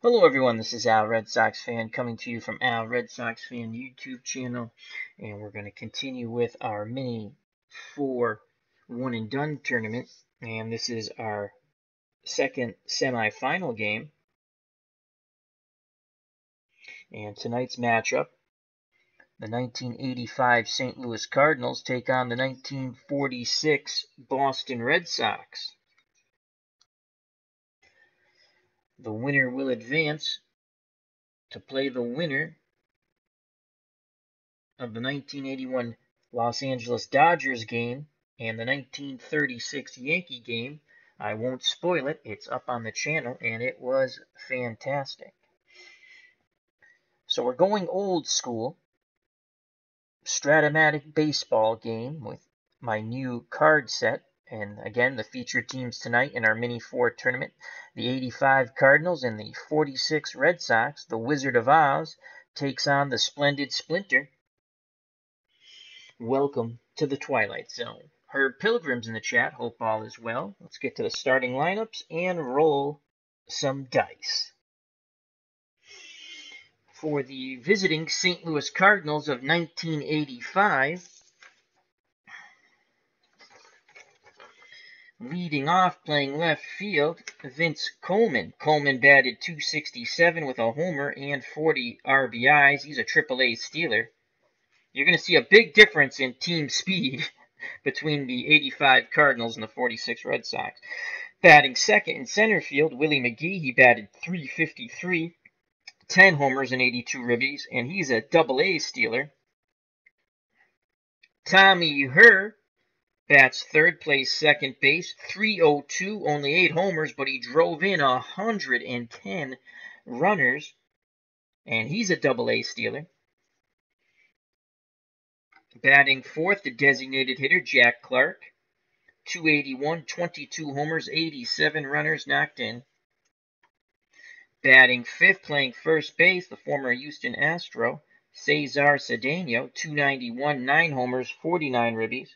Hello everyone, this is Al Red Sox Fan coming to you from Al Red Sox Fan YouTube channel, and we're going to continue with our mini 4 one and done tournament, and this is our second semifinal game. And tonight's matchup, the 1985 St. Louis Cardinals take on the 1946 Boston Red Sox. The winner will advance to play the winner of the 1981 Los Angeles Dodgers game and the 1936 Yankee game. I won't spoil it. It's up on the channel, and it was fantastic. So we're going old school. Strat-O-Matic Baseball game with my new card set. And again, the featured teams tonight in our Mini 4 tournament, the 85 Cardinals and the 46 Red Sox. The Wizard of Oz takes on the Splendid Splinter. Welcome to the Twilight Zone. Herb Pilgrim's in the chat. Hope all is well. Let's get to the starting lineups and roll some dice. For the visiting St. Louis Cardinals of 1985, leading off playing left field, Vince Coleman. Coleman batted .267 with a homer and 40 RBIs. He's a AAA Steeler. You're going to see a big difference in team speed between the 85 Cardinals and the 46 Red Sox. Batting second in center field, Willie McGee. He batted .353, 10 homers and 82 ribbies, and he's a AA Steeler. Tommy Herr bats third, plays second base, .302, only 8 homers, but he drove in 110 runners, and he's a AA Steeler. Batting fourth, the designated hitter, Jack Clark. .281, 22 homers, 87 runners knocked in. Batting fifth, playing first base, the former Houston Astro, Cesar Cedeno. .291, 9 homers, 49 ribbies.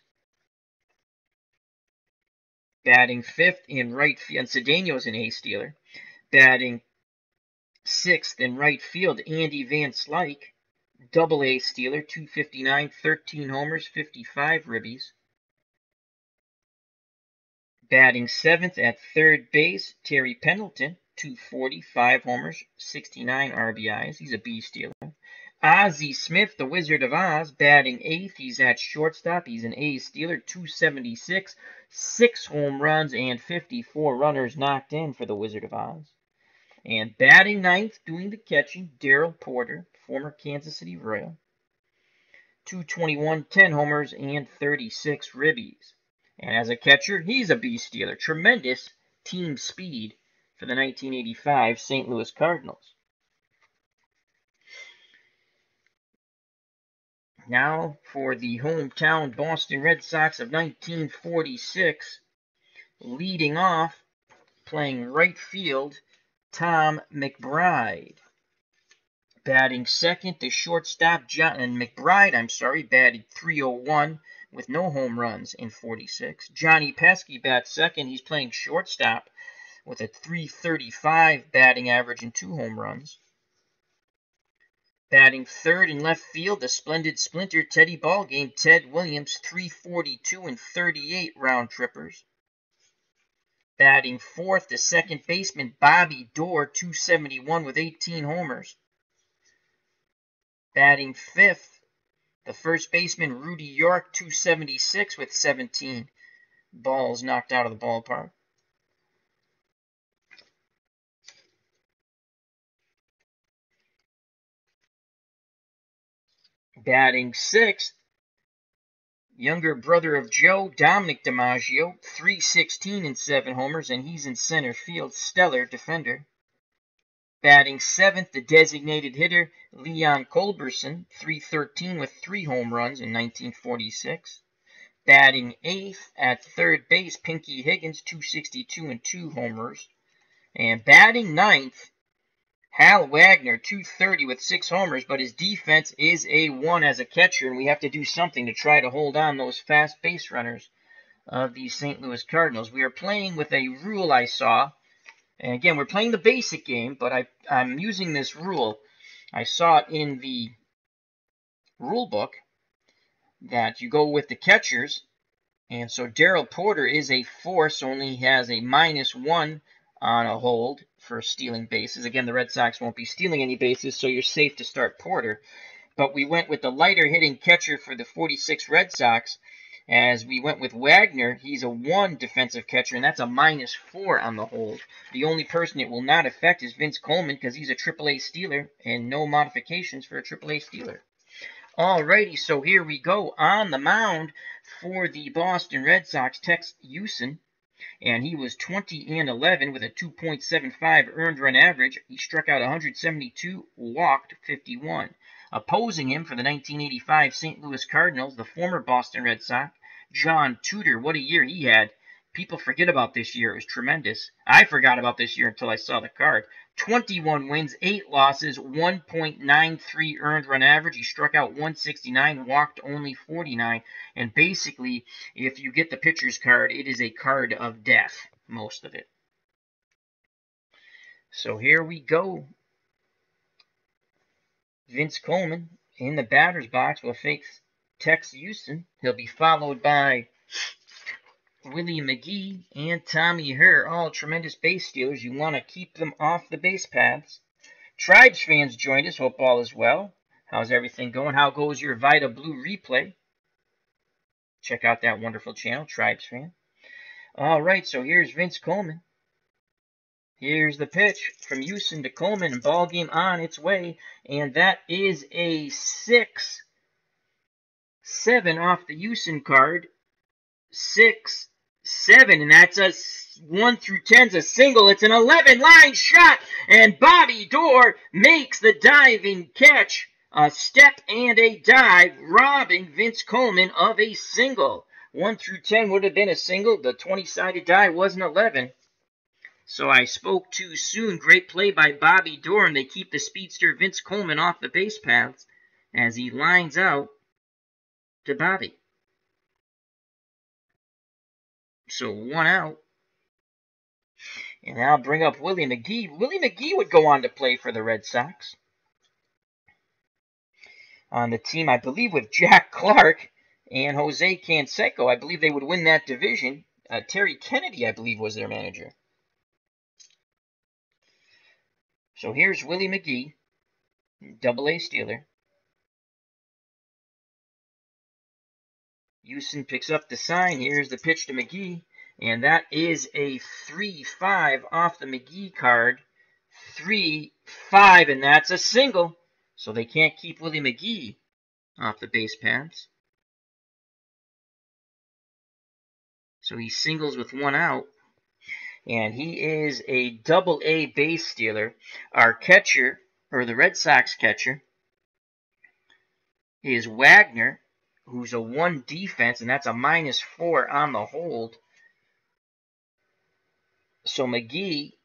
Batting fifth in right field, and Cedeno's an A Steeler. Batting sixth in right field, Andy Van Slyke, AA Steeler. .259, 13 homers, 55 ribbies. Batting seventh at third base, Terry Pendleton. .240, 5 homers, 69 RBIs. He's a B Steeler. Ozzie Smith, the Wizard of Oz, batting eighth. He's at shortstop. He's an A Steeler. .276, 6 home runs, and 54 runners knocked in for the Wizard of Oz. And batting ninth, doing the catching, Darrell Porter, former Kansas City Royal. .221, 10 homers, and 36 ribbies. And as a catcher, he's a B Steeler. Tremendous team speed for the 1985 St. Louis Cardinals. Now for the hometown Boston Red Sox of 1946, leading off, playing right field, Tom McBride. Batting second, the shortstop, McBride batted .301 with no home runs in 46. Johnny Pesky bats second. He's playing shortstop with a .335 batting average and 2 home runs. Batting third in left field, the Splendid Splinter, Teddy Ballgame, Ted Williams, .342 and 38 round trippers. Batting fourth, the second baseman, Bobby Doerr, .271 with 18 homers. Batting fifth, the first baseman, Rudy York, .276 with 17 balls knocked out of the ballpark. Batting sixth, younger brother of Joe, Dominic DiMaggio, .316 and 7 homers, and he's in center field, stellar defender. Batting seventh, the designated hitter, Leon Culberson, .313 with 3 home runs in 1946. Batting eighth at third base, Pinky Higgins, .262 and 2 homers. And batting ninth, Hal Wagner, .230 with 6 homers, but his defense is A1 as a catcher, and we have to do something to try to hold on those fast base runners of the St. Louis Cardinals. We are playing with a rule I saw, And again, we're playing the basic game, but I'm using this rule. I saw it in the rule book that you go with the catchers. And so Darrell Porter is a force, only has a -1 on a hold for stealing bases. Again, the Red Sox won't be stealing any bases, so you're safe to start Porter. But we went with the lighter hitting catcher for the 46 Red Sox, as we went with Wagner. He's a 1 defensive catcher, and that's a -4 on the hold. The only person it will not affect is Vince Coleman, because he's a AAA stealer, and no modifications for a AAA stealer. Alrighty, so here we go. On the mound for the Boston Red Sox, Tex Houston, and he was 20-11 with a 2.75 earned run average. He struck out 172, walked 51. Opposing him for the 1985 St. Louis Cardinals, the former Boston Red Sox, John Tudor. What a year he had. People forget about this year. It was tremendous. I forgot about this year until I saw the card. 21 wins, 8 losses, 1.93 earned run average. He struck out 169, walked only 49. And basically, if you get the pitcher's card, it is a card of death, most of it. So here we go. Vince Coleman in the batter's box will face Tex Houston. He'll be followed by Willie McGee and Tommy Herr, all tremendous base stealers. You want to keep them off the base paths. Tribes fans joined us. Hope all is well. How's everything going? How goes your Vita Blue replay? Check out that wonderful channel, Tribes fan. All right, so here's Vince Coleman. Here's the pitch from Houston to Coleman, and ball game on its way. And that is a 6-7 off the Houston card. 6-7, and that's a 1 through 10's a single. It's an 11-line shot, and Bobby Doerr makes the diving catch. A step and a dive, robbing Vince Coleman of a single. 1 through 10 would have been a single. The 20-sided die was an 11. So I spoke too soon. Great play by Bobby Doerr, and they keep the speedster Vince Coleman off the base paths as he lines out to Bobby. So 1 out. And I'll bring up Willie McGee. Willie McGee would go on to play for the Red Sox. On the team, I believe, with Jack Clark and Jose Canseco. I believe they would win that division. Terry Kennedy, I believe, was their manager. So here's Willie McGee, AA stealer. Houston picks up the sign. Here's the pitch to McGee. And that is a 3-5 off the McGee card. 3-5, and that's a single. So they can't keep Willie McGee off the base paths. So he singles with 1 out. And he is a AA base stealer. Our catcher, or the Red Sox catcher, is Wagner, who's a 1 defense, and that's a -4 on the hold. So McGee,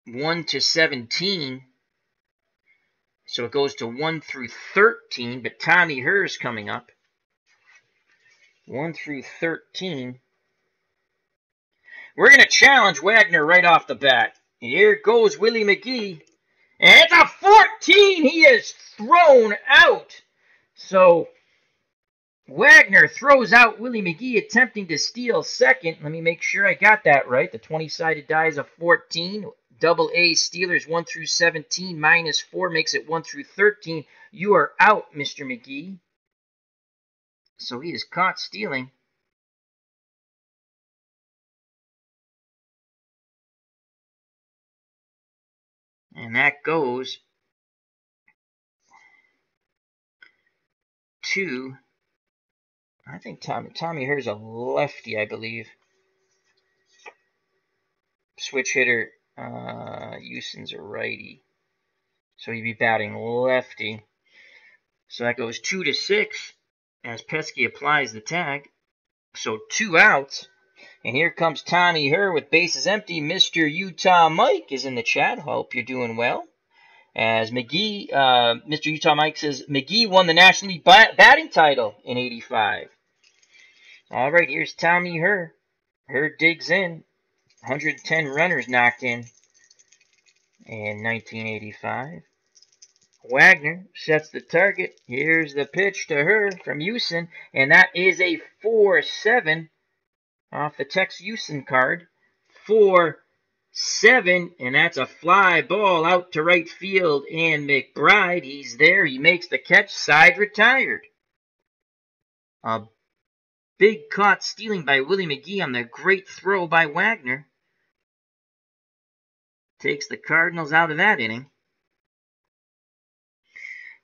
1 to 17. So it goes to 1 through 13, but Tommy Herr's coming up. 1 through 13. We're going to challenge Wagner right off the bat. Here goes Willie McGee. And it's a 14! He is thrown out. So Wagner throws out Willie McGee, attempting to steal second. Let me make sure I got that right. The 20-sided die is a 14. AA Steelers 1 through 17 -4 makes it 1 through 13. You are out, Mr. McGee. So he is caught stealing. And that goes to, I think Tommy Herr's a lefty, I believe. Switch hitter, Houston's a righty. So he'd be batting lefty. So that goes 2 to 6 as Pesky applies the tag. So 2 outs. And here comes Tommy Herr with bases empty. Mr. Utah Mike is in the chat. Hope you're doing well. As McGee, Mr. Utah Mike says, McGee won the National League batting title in '85. All right, here's Tommy Herr. Herr digs in. 110 runners knocked in 1985. Wagner sets the target. Here's the pitch to her from Houston, and that is a 4-7 off the Tex Houston card. 4-7, and that's a fly ball out to right field, and McBride, he's there, he makes the catch, side retired. A big caught stealing by Willie McGee on the great throw by Wagner. Takes the Cardinals out of that inning.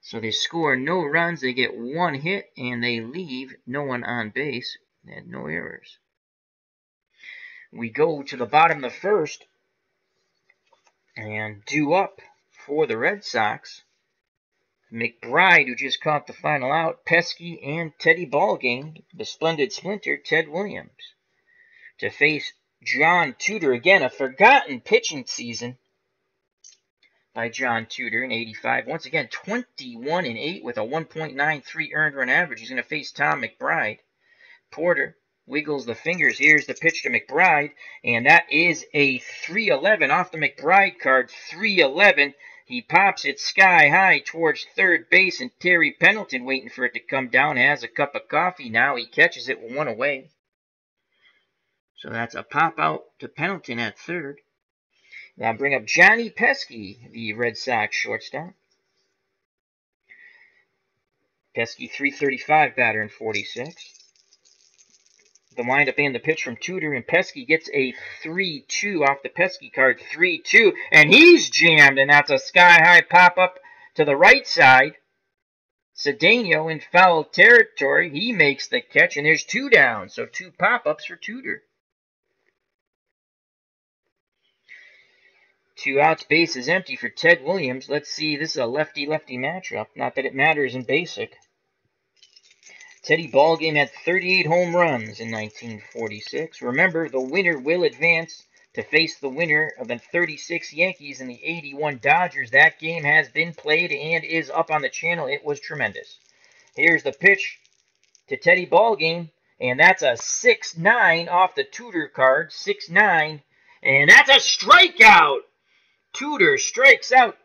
So they score no runs, they get one hit, and they leave no one on base. They had no errors. We go to the bottom of the first, and due up for the Red Sox. McBride, who just caught the final out, Pesky, and Teddy Ballgame, the Splendid Splinter, Ted Williams. To face John Tudor, again, a forgotten pitching season by John Tudor in 85. Once again, 21-8 with a 1.93 earned run average. He's going to face Tom McBride. Porter wiggles the fingers. Here's the pitch to McBride, and that is a 3-11 off the McBride card. 3-11. He pops it sky high towards third base, and Terry Pendleton, waiting for it to come down, has a cup of coffee. Now he catches it with one away. So that's a pop out to Pendleton at third. Now bring up Johnny Pesky, the Red Sox shortstop. Pesky, 335 batter in 46. The windup and the pitch from Tudor, and Pesky gets a 3-2 off the Pesky card. 3-2, and he's jammed, and that's a sky-high pop-up to the right side. Cedeno in foul territory. He makes the catch, and there's two down, so two pop-ups for Tudor. 2 outs, base is empty for Ted Williams. Let's see, this is a lefty-lefty matchup. Not that it matters in basic. Teddy Ballgame had 38 home runs in 1946. Remember, the winner will advance to face the winner of the 36 Yankees and the 81 Dodgers. That game has been played and is up on the channel. It was tremendous. Here's the pitch to Teddy Ballgame, and that's a 6-9 off the Tudor card. 6-9, and that's a strikeout. Tudor strikes out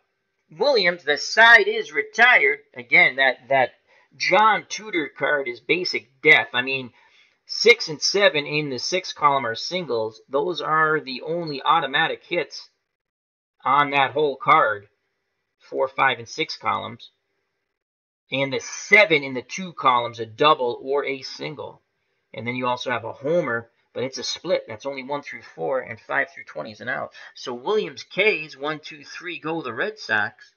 Williams. The side is retired. Again, that John Tudor card is basic death. I mean, 6 and 7 in the 6 column are singles. Those are the only automatic hits on that whole card. 4, 5, and 6 columns. And the 7 in the 2 columns, a double or a single. And then you also have a homer, but it's a split. That's only 1 through 4, and 5 through 20 is an out. So Williams K's 1, 2, 3 go the Red Sox.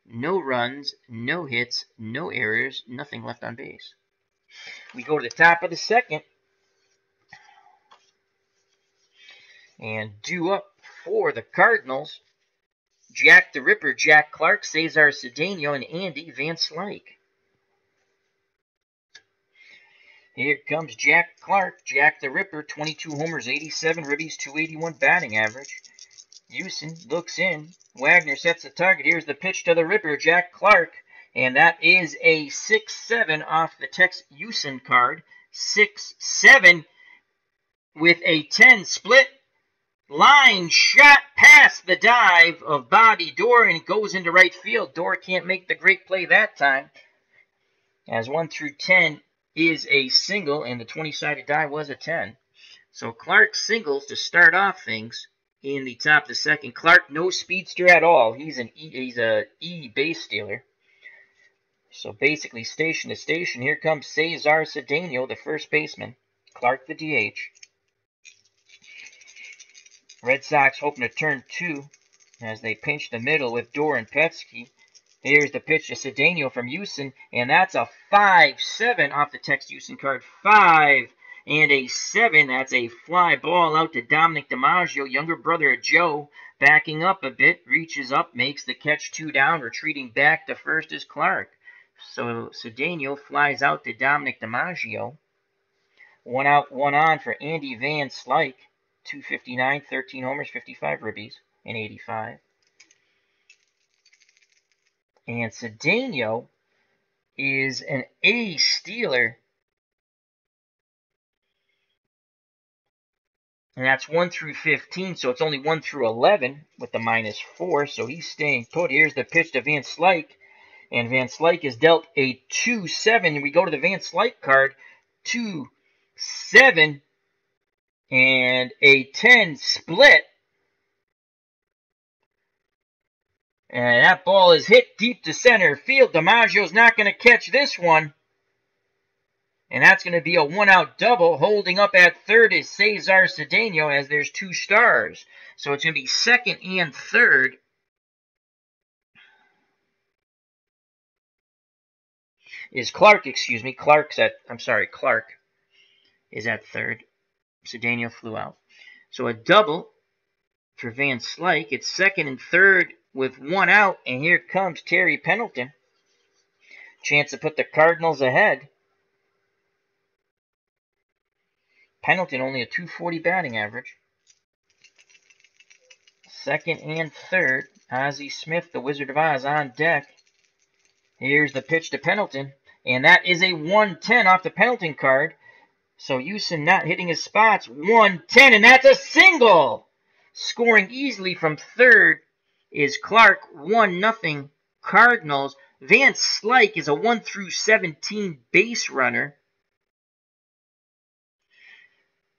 No runs, no hits, no errors, nothing left on base. We go to the top of the second. And due up for the Cardinals, Jack the Ripper, Jack Clark, Cesar Cedeno, and Andy Van Slyke. Here comes Jack Clark, Jack the Ripper, 22 homers, 87 ribbies, 281 batting average. Houston looks in. Wagner sets the target. Here's the pitch to the Ripper, Jack Clark. And that is a 6-7 off the Tex Houston card. 6-7 with a 10 split. Line shot past the dive of Bobby Doerr, and it goes into right field. Doerr can't make the great play that time, as 1 through 10 is a single, and the 20-sided die was a 10. So Clark singles to start off things in the top of the second. Clark, no speedster at all. He's a E base stealer. So basically station to station. Here comes Cesar Cedeno, the first baseman. Clark, the DH. Red Sox hoping to turn 2 as they pinch the middle with Doerr and Pesky. Here's the pitch to Cedeno from Houston, and that's a 5-7 off the Tex Houston card. 5 and a 7. That's a fly ball out to Dominic DiMaggio, younger brother of Joe. Backing up a bit, reaches up, makes the catch, 2 down. Retreating back to first is Clark. So Cedeno flies out to Dominic DiMaggio. 1 out, 1 on for Andy Van Slyke. 259, 13 homers, 55 ribbies, and 85. And Cedeno is an A stealer. And that's 1 through 15, so it's only 1 through 11 with the -4, so he's staying put. Here's the pitch to Van Slyke, and Van Slyke is dealt a 2-7. We go to the Van Slyke card, 2-7, and a 10 split. And that ball is hit deep to center field. DiMaggio's not going to catch this one. And that's going to be a one-out double. Holding up at third is Cesar Cedeno, as there's 2 stars. So it's going to be second and third. Is Clark, excuse me. Clark is at third. Cedeno flew out. So a double for Van Slyke. It's second and third with 1 out. And here comes Terry Pendleton. Chance to put the Cardinals ahead. Pendleton only a .240 batting average. Second and third. Ozzie Smith, the Wizard of Oz, on deck. Here's the pitch to Pendleton. And that is a 110 off the Pendleton card. So Houston not hitting his spots. 110, and that's a single! Scoring easily from third is Clark. 1-0 Cardinals. Van Slyke is a 1 through 17 base runner.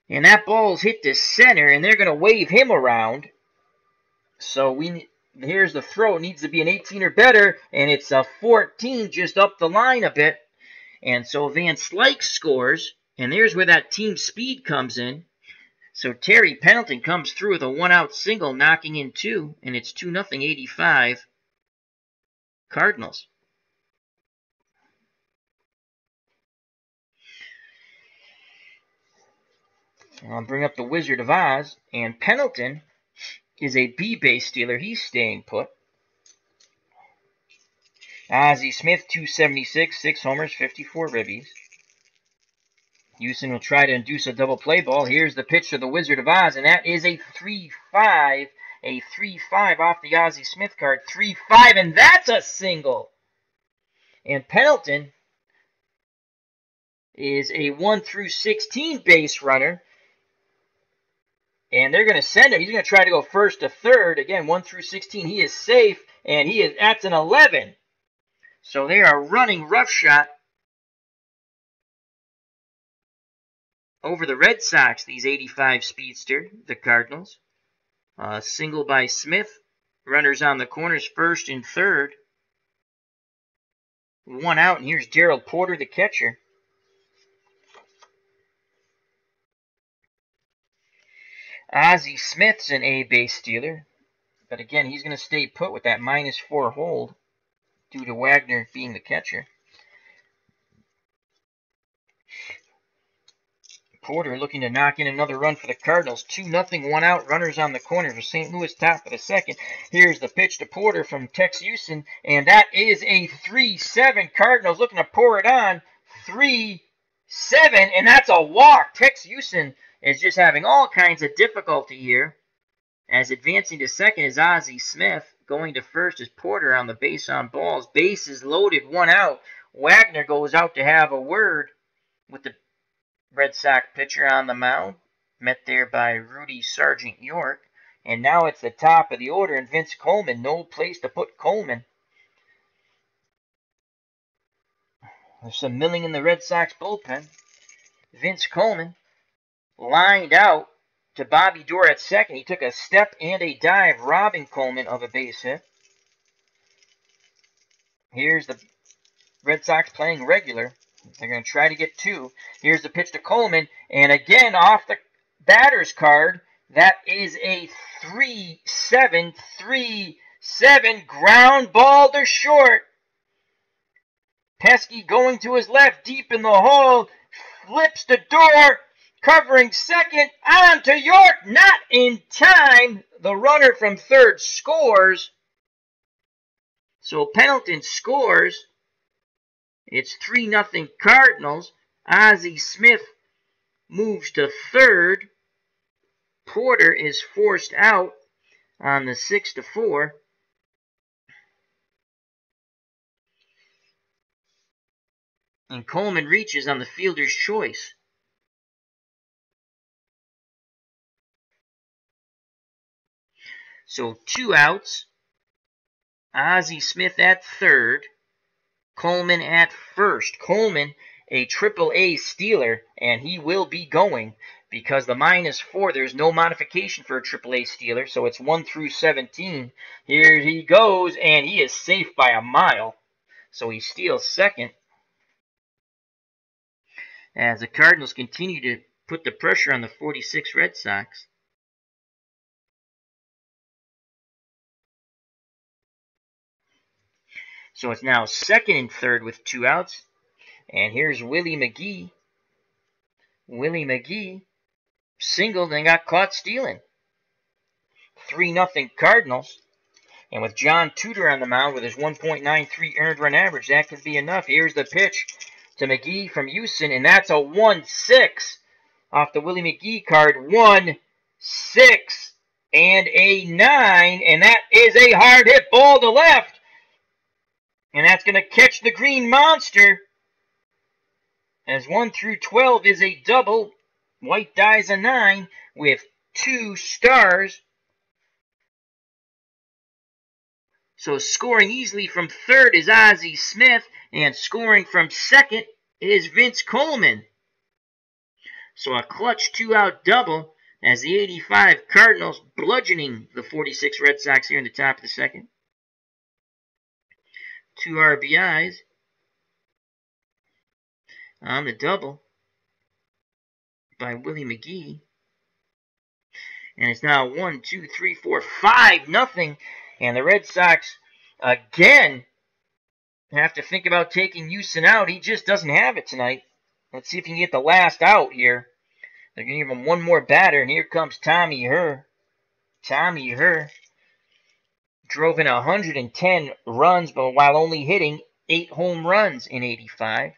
And that ball's hit to center, and they're going to wave him around. So here's the throw. It needs to be an 18 or better, and it's a 14 just up the line a bit. And so Van Slyke scores, and there's where that team speed comes in. So Terry Pendleton comes through with a 1-out single, knocking in 2, and it's 2-0 85 Cardinals. I'll bring up the Wizard of Oz, and Pendleton is a B base stealer. He's staying put. Ozzie Smith, 276, 6 homers, 54 ribbies. Houston will try to induce a double play ball. Here's the pitch to the Wizard of Oz, and that is a 3-5. A 3-5 off the Ozzie Smith card. 3-5, and that's a single. And Pendleton is a 1 through 16 base runner. And they're going to send him. He's going to try to go first to third. Again, 1 through 16. He is safe, and that's an 11. So they are running roughshot over the Red Sox, these 85 speedster, the Cardinals. Single by Smith. Runners on the corners, first and third. 1 out, and here's Gerald Porter, the catcher. Ozzie Smith's an A base stealer, but again, he's going to stay put with that -4 hold due to Wagner being the catcher. Porter looking to knock in another run for the Cardinals. 2-0, 1 out, runners on the corner for St. Louis, top of the second. Here's the pitch to Porter from Tex Houston, and that is a 3-7. Cardinals looking to pour it on. 3-7, and that's a walk. Tex Houston is just having all kinds of difficulty here. As advancing to second is Ozzie Smith. Going to first is Porter on the base on balls. Bases loaded, 1 out. Wagner goes out to have a word with the Red Sox pitcher on the mound. Met there by Rudy Sargent York. And now it's the top of the order, and Vince Coleman. No place to put Coleman. There's some milling in the Red Sox bullpen. Vince Coleman lined out to Bobby Doerr at second. He took a step and a dive, robbing Coleman of a base hit. Here's the Red Sox playing regular. They're going to try to get 2. Here's the pitch to Coleman, and again off the batter's card, that is a 3-7, 3-7, ground ball to short. Pesky going to his left, deep in the hole, flips to Doerr, covering second, on to York, not in time. The runner from third scores. So Pendleton scores. It's 3-0 Cardinals. Ozzie Smith moves to third. Porter is forced out on the 6-4. And Coleman reaches on the fielder's choice. So 2 outs. Ozzie Smith at third. Coleman at first. Coleman, a AAA stealer, and he will be going because the -4, there's no modification for a AAA stealer, so it's 1 through 17. Here he goes, and he is safe by a mile. So he steals second. As the Cardinals continue to put the pressure on the 46 Red Sox. So it's now second and third with 2 outs. And here's Willie McGee. Willie McGee singled and got caught stealing. 3-0 Cardinals. And with John Tudor on the mound with his 1.93 earned run average, that could be enough. Here's the pitch to McGee from Houston, and that's a 1-6 off the Willie McGee card. 1-6 and a 9, and that is a hard hit ball to left. And that's going to catch the Green Monster. As 1 through 12 is a double. White dies a 9 with 2 stars. So scoring easily from third is Ozzie Smith, and scoring from second is Vince Coleman. So a clutch 2-out double as the 85 Cardinals bludgeoning the 46 Red Sox here in the top of the second. 2 RBIs on the double by Willie McGee. And it's now 1, 2, 3, 4, 5-0. And the Red Sox again have to think about taking Houston out. He just doesn't have it tonight. Let's see if he can get the last out here. They're going to give him one more batter, and here comes Tommy Herr. Tommy Herr drove in 110 runs, but while only hitting 8 home runs in 85.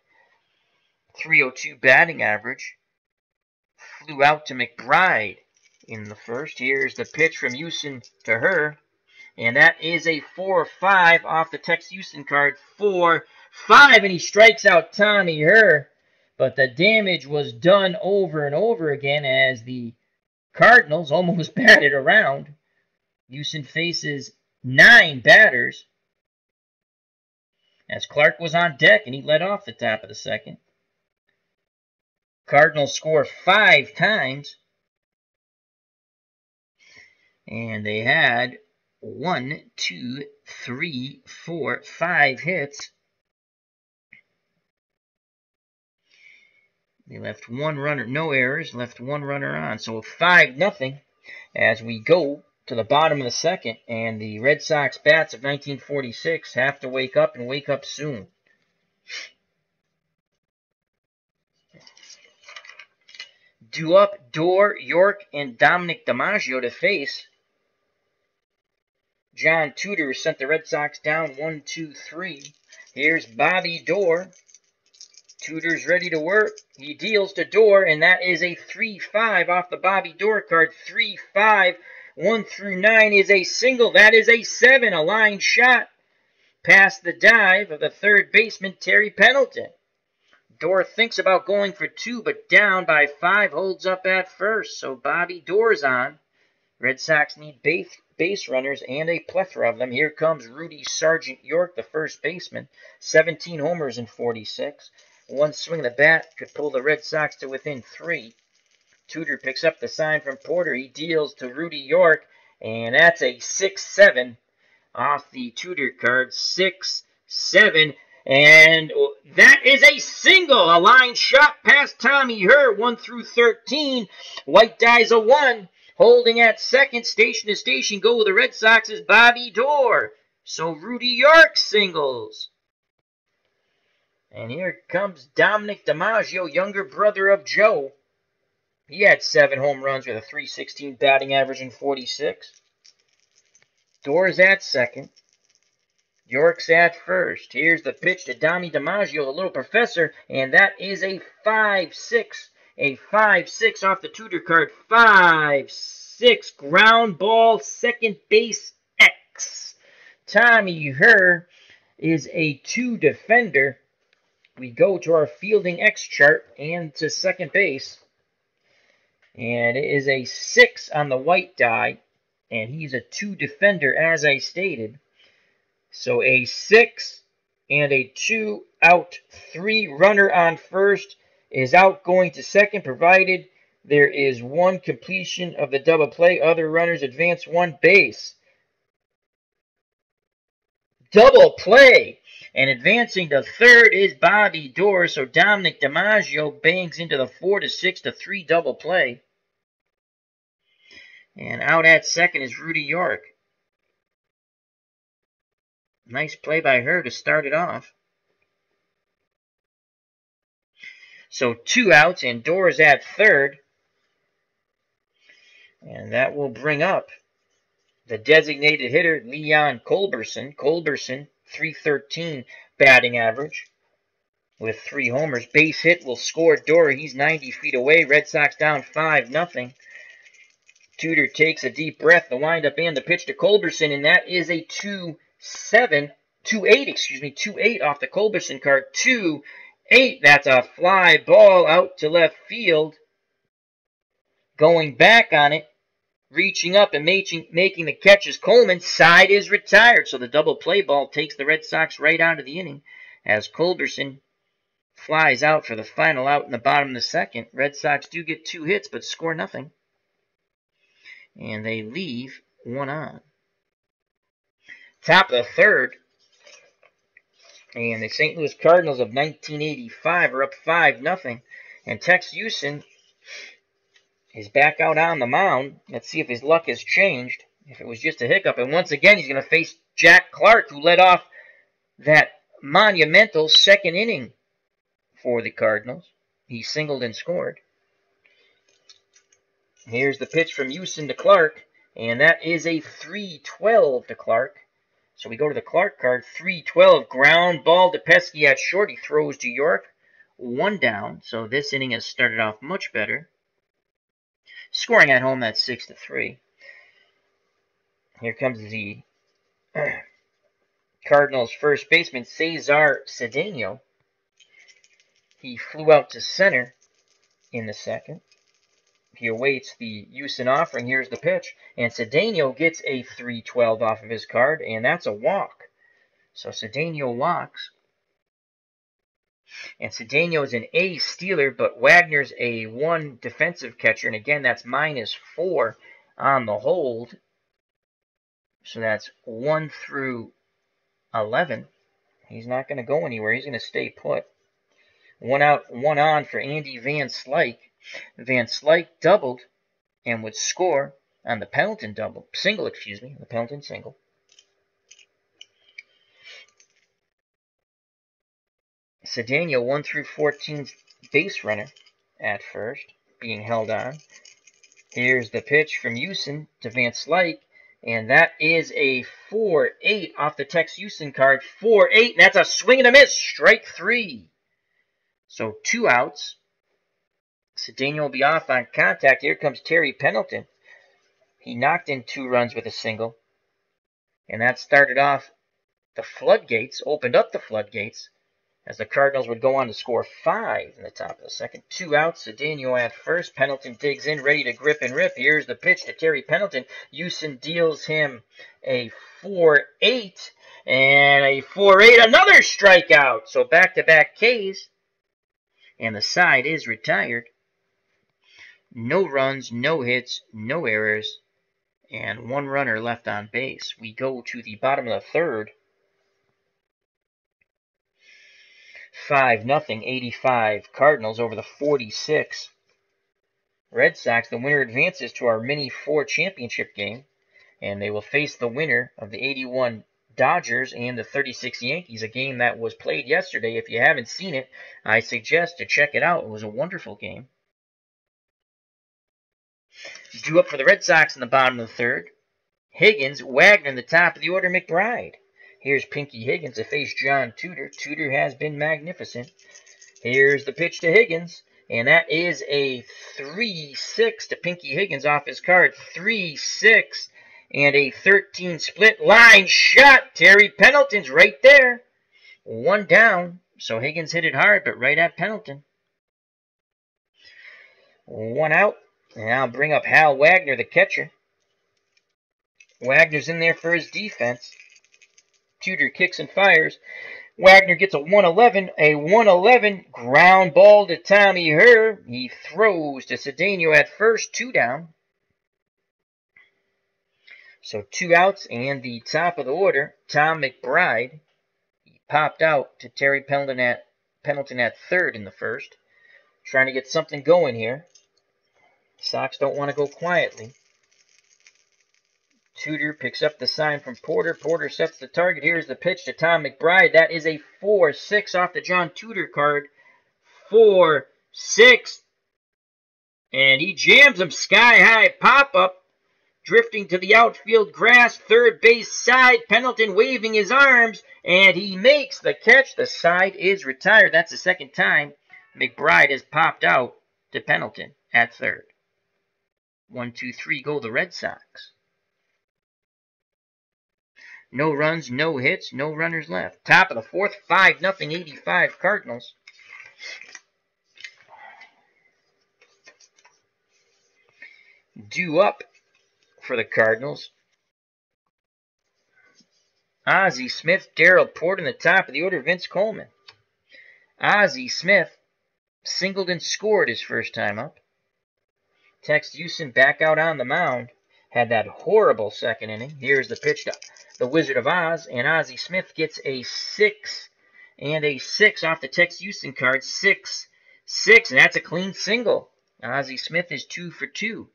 302 batting average. Flew out to McBride in the first. Here's the pitch from Houston to Herr. And that is a 4-5 off the Tex Houston card. 4-5, and he strikes out Tommy Herr. But the damage was done over and over again as the Cardinals almost batted around. Houston faces 9 batters as Clark was on deck and he led off the top of the second. Cardinals score 5 times. And they had 1, 2, 3, 4, 5 hits. They left 1 runner, no errors, left 1 runner on. So 5-0 as we go to the bottom of the second. And the Red Sox bats of 1946 have to wake up and wake up soon. Dore, York, and Dominic DiMaggio to face. John Tudor sent the Red Sox down 1, 2, 3. Here's Bobby Dore. Tudor's ready to work. He deals to Dore, and that is a 3-5 off the Bobby Dore card. 3-5. 1 through 9 is a single. That is a 7. A line shot past the dive of the third baseman, Terry Pendleton. Dore thinks about going for 2, but down by 5, holds up at first. So Bobby Dore's on. Red Sox need base runners and a plethora of them. Here comes Rudy Sargent York, the first baseman. 17 homers in 46. One swing of the bat could pull the Red Sox to within 3. Tudor picks up the sign from Porter. He deals to Rudy York, and that's a 6-7 off the Tudor card. 6-7, and that is a single. A line shot past Tommy Herr. 1 through 13. White dies a 1. Holding at second, station to station, go with the Red Sox is Bobby Dore. So Rudy York singles. And here comes Dominic DiMaggio, younger brother of Joe. He had 7 home runs with a .316 batting average in 46. Dore's at second. York's at first. Here's the pitch to Dommy DiMaggio, the little professor, and that is a 5-6. A 5-6 off the Tudor card. 5-6. Ground ball, second base X. Tommy Herr is a 2 defender. We go to our fielding X chart and to second base. And it is a 6 on the white die. and he's a 2 defender, as I stated. So a 6 and a 2 out. 3 runner on first is out going to second, provided there is 1 completion of the double play. Other runners advance 1 base. Double play! And advancing to third is Bobby Doerr. So Dominic DiMaggio bangs into the 4-6-3 double play. And out at second is Rudy York. Nice play by her to start it off. So 2 outs, and Doerr is at third. And that will bring up the designated hitter, Leon Culberson. Culberson, .313 batting average with 3 homers. Base hit will score Doerr. He's 90 feet away. Red Sox down 5-0. Tudor takes a deep breath. The windup and the pitch to Culberson, and that is a 2-8 off the Culberson card. 2-8. That's a fly ball out to left field. Going back on it, reaching up and making the catch is Coleman. Side is retired, so the double play ball takes the Red Sox right out of the inning as Culberson flies out for the final out in the bottom of the second. Red Sox do get 2 hits but score nothing, and they leave 1 on. Top of the third, and the St. Louis Cardinals of 1985 are up 5-0, and Tex Houston is back out on the mound. Let's see if his luck has changed, if it was just a hiccup. And once again, he's going to face Jack Clark, who led off that monumental second inning for the Cardinals. He singled and scored. Here's the pitch from Houston to Clark, and that is a 3-12 to Clark. So we go to the Clark card, 3-12. Ground ball to Pesky at short. He throws to York. 1 down, so this inning has started off much better. Scoring at home, that's 6-3. Here comes the Cardinals' first baseman, Cesar Cedeno. He flew out to center in the second. He awaits the Houston offering. Here's the pitch. And Cedeno gets a 3-12 off of his card, and that's a walk. So Cedeno walks. And Cedeno is an A stealer, but Wagner's a 1 defensive catcher. And again, that's -4 on the hold. So that's 1 through 11. He's not going to go anywhere. He's going to stay put. 1 out, 1 on for Andy Van Slyke. Van Slyke doubled and would score on the Pendleton single, the Pendleton single. Cedeno 1 through 14's base runner at first, being held on. Here's the pitch from Houston to Van Slyke, and that is a 4-8 off the Tex Houston card. 4-8, and that's a swing and a miss. Strike 3. So 2 outs. Cedeno will be off on contact. Here comes Terry Pendleton. He knocked in 2 runs with a single, and that started off the floodgates, opened up the floodgates, as the Cardinals would go on to score 5 in the top of the second. 2 outs, Cedeno at first. Pendleton digs in, ready to grip and rip. Here's the pitch to Terry Pendleton. Houston deals him a 4-8, and a 4-8, another strikeout. So back-to-back Ks, and the side is retired. No runs, no hits, no errors, and 1 runner left on base. We go to the bottom of the third. 5-0, 85 Cardinals over the 46 Red Sox. The winner advances to our Mini 4 championship game, and they will face the winner of the 81 Dodgers and the 36 Yankees, a game that was played yesterday. If you haven't seen it, I suggest to check it out. It was a wonderful game. Due up for the Red Sox in the bottom of the third. Higgins, Wagner in the top of the order, McBride. Here's Pinky Higgins to face John Tudor. Tudor has been magnificent. Here's the pitch to Higgins, and that is a 3-6 to Pinky Higgins off his card. 3-6 and a 13 split. Line shot. Terry Pendleton's right there. 1 down. So Higgins hit it hard, but right at Pendleton. 1 out. And I'll bring up Hal Wagner, the catcher. Wagner's in there for his defense. Tudor kicks and fires. Wagner gets a 111. A 111 ground ball to Tommy Herr. He throws to Cedeno at first. 2 down. So 2 outs and the top of the order, Tom McBride. He popped out to Terry Pendleton at third in the first. Trying to get something going here. Sox don't want to go quietly. Tudor picks up the sign from Porter. Porter sets the target. Here's the pitch to Tom McBride. That is a 4-6 off the John Tudor card. 4-6. And he jams him sky high. Pop-up. Drifting to the outfield grass. Third base side. Pendleton waving his arms. And he makes the catch. The side is retired. That's the second time McBride has popped out to Pendleton at third. 1-2-3 go the Red Sox. No runs, no hits, no runners left. Top of the fourth, 5-0, 85 Cardinals. Due up for the Cardinals. Ozzie Smith, Darrell Porter in the top of the order, Vince Coleman. Ozzie Smith singled and scored his first time up. Tex Houston back out on the mound. Had that horrible second inning. Here's the pitch to the Wizard of Oz, and Ozzie Smith gets a 6 and a 6 off the Tex Houston card. 6-6, and that's a clean single. Ozzie Smith is 2 for 2.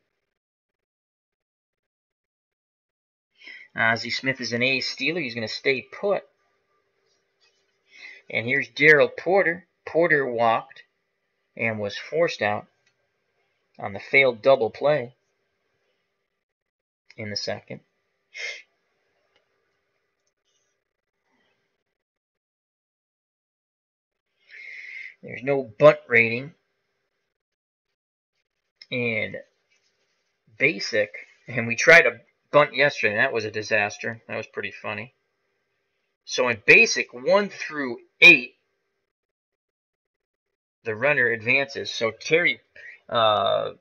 Ozzie Smith is an ace stealer. He's going to stay put. And here's Darrell Porter. Porter walked and was forced out on the failed double play in the second. There's no bunt rating in basic, and we tried a bunt yesterday, and that was a disaster. That was pretty funny. So in basic, 1 through 8, the runner advances. So Darrell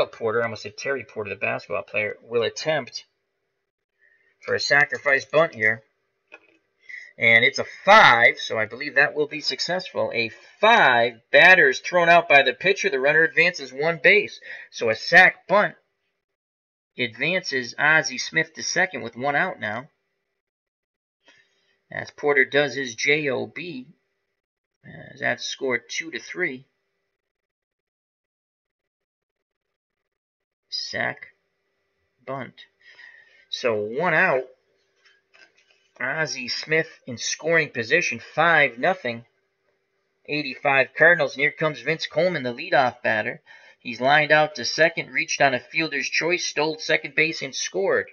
Porter, I'm going to say Terry Porter, the basketball player, will attempt for a sacrifice bunt here. And it's a 5, so I believe that will be successful. A 5, batter's thrown out by the pitcher. The runner advances 1 base. So a sac bunt advances Ozzie Smith to second with 1 out now. As Porter does his JOB. That's scored 2-3. Sac bunt. So 1 out. Ozzie Smith in scoring position, 5-0. 85 Cardinals. And here comes Vince Coleman, the leadoff batter. He's lined out to second, reached on a fielder's choice, stole second base, and scored.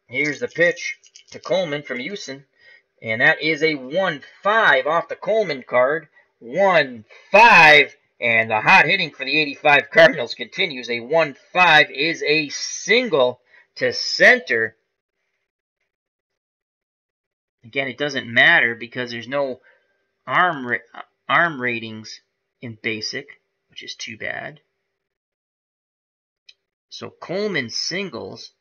Here's the pitch to Coleman from Houston. And that is a 1-5 off the Coleman card. 1-5. And the hot hitting for the 85 Cardinals continues. A 1-5 is a single to center. Again, it doesn't matter because there's no arm ratings in basic, which is too bad. So Coleman singles.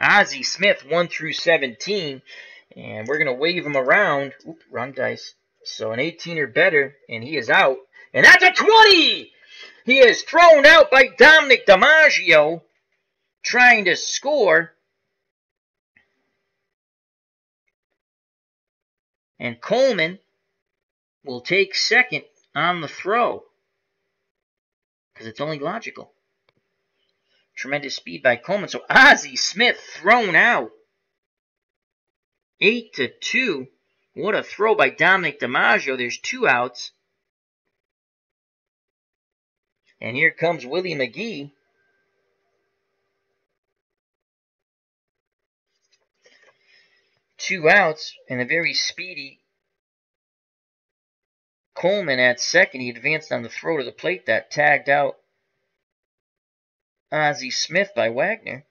Ozzie Smith 1 through 17. And we're going to wave him around. Oop, wrong dice. So an 18 or better, and he is out. And that's a 20! He is thrown out by Dominic DiMaggio trying to score. And Coleman will take second on the throw. Because it's only logical. Tremendous speed by Coleman. So Ozzie Smith thrown out. 8-2. What a throw by Dominic DiMaggio. There's 2 outs. And here comes Willie McGee. Two outs, and a very speedy Coleman at second. He advanced on the throw to the plate that tagged out Ozzie Smith by Wagner.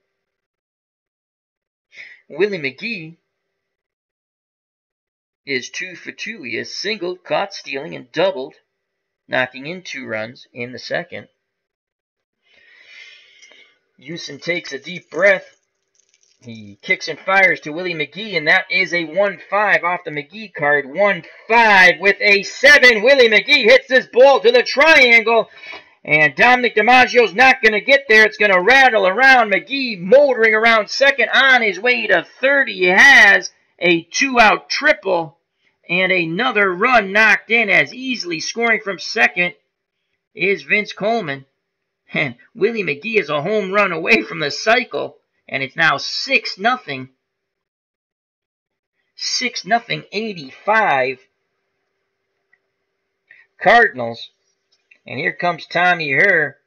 Willie McGee is 2 for 2. He has singled, caught stealing, and doubled, knocking in 2 runs in the second. Houston takes a deep breath. He kicks and fires to Willie McGee, and that is a 1-5 off the McGee card. 1-5 with a 7. Willie McGee hits this ball to the triangle, and Dominic DiMaggio's not going to get there. It's going to rattle around. McGee motoring around second on his way to third. He has a 2-out triple, and another run knocked in, as easily scoring from second is Vince Coleman. And Willie McGee is a home run away from the cycle. And it's now 6-0. 6-0, 85. Cardinals. And here comes Tommy Herr.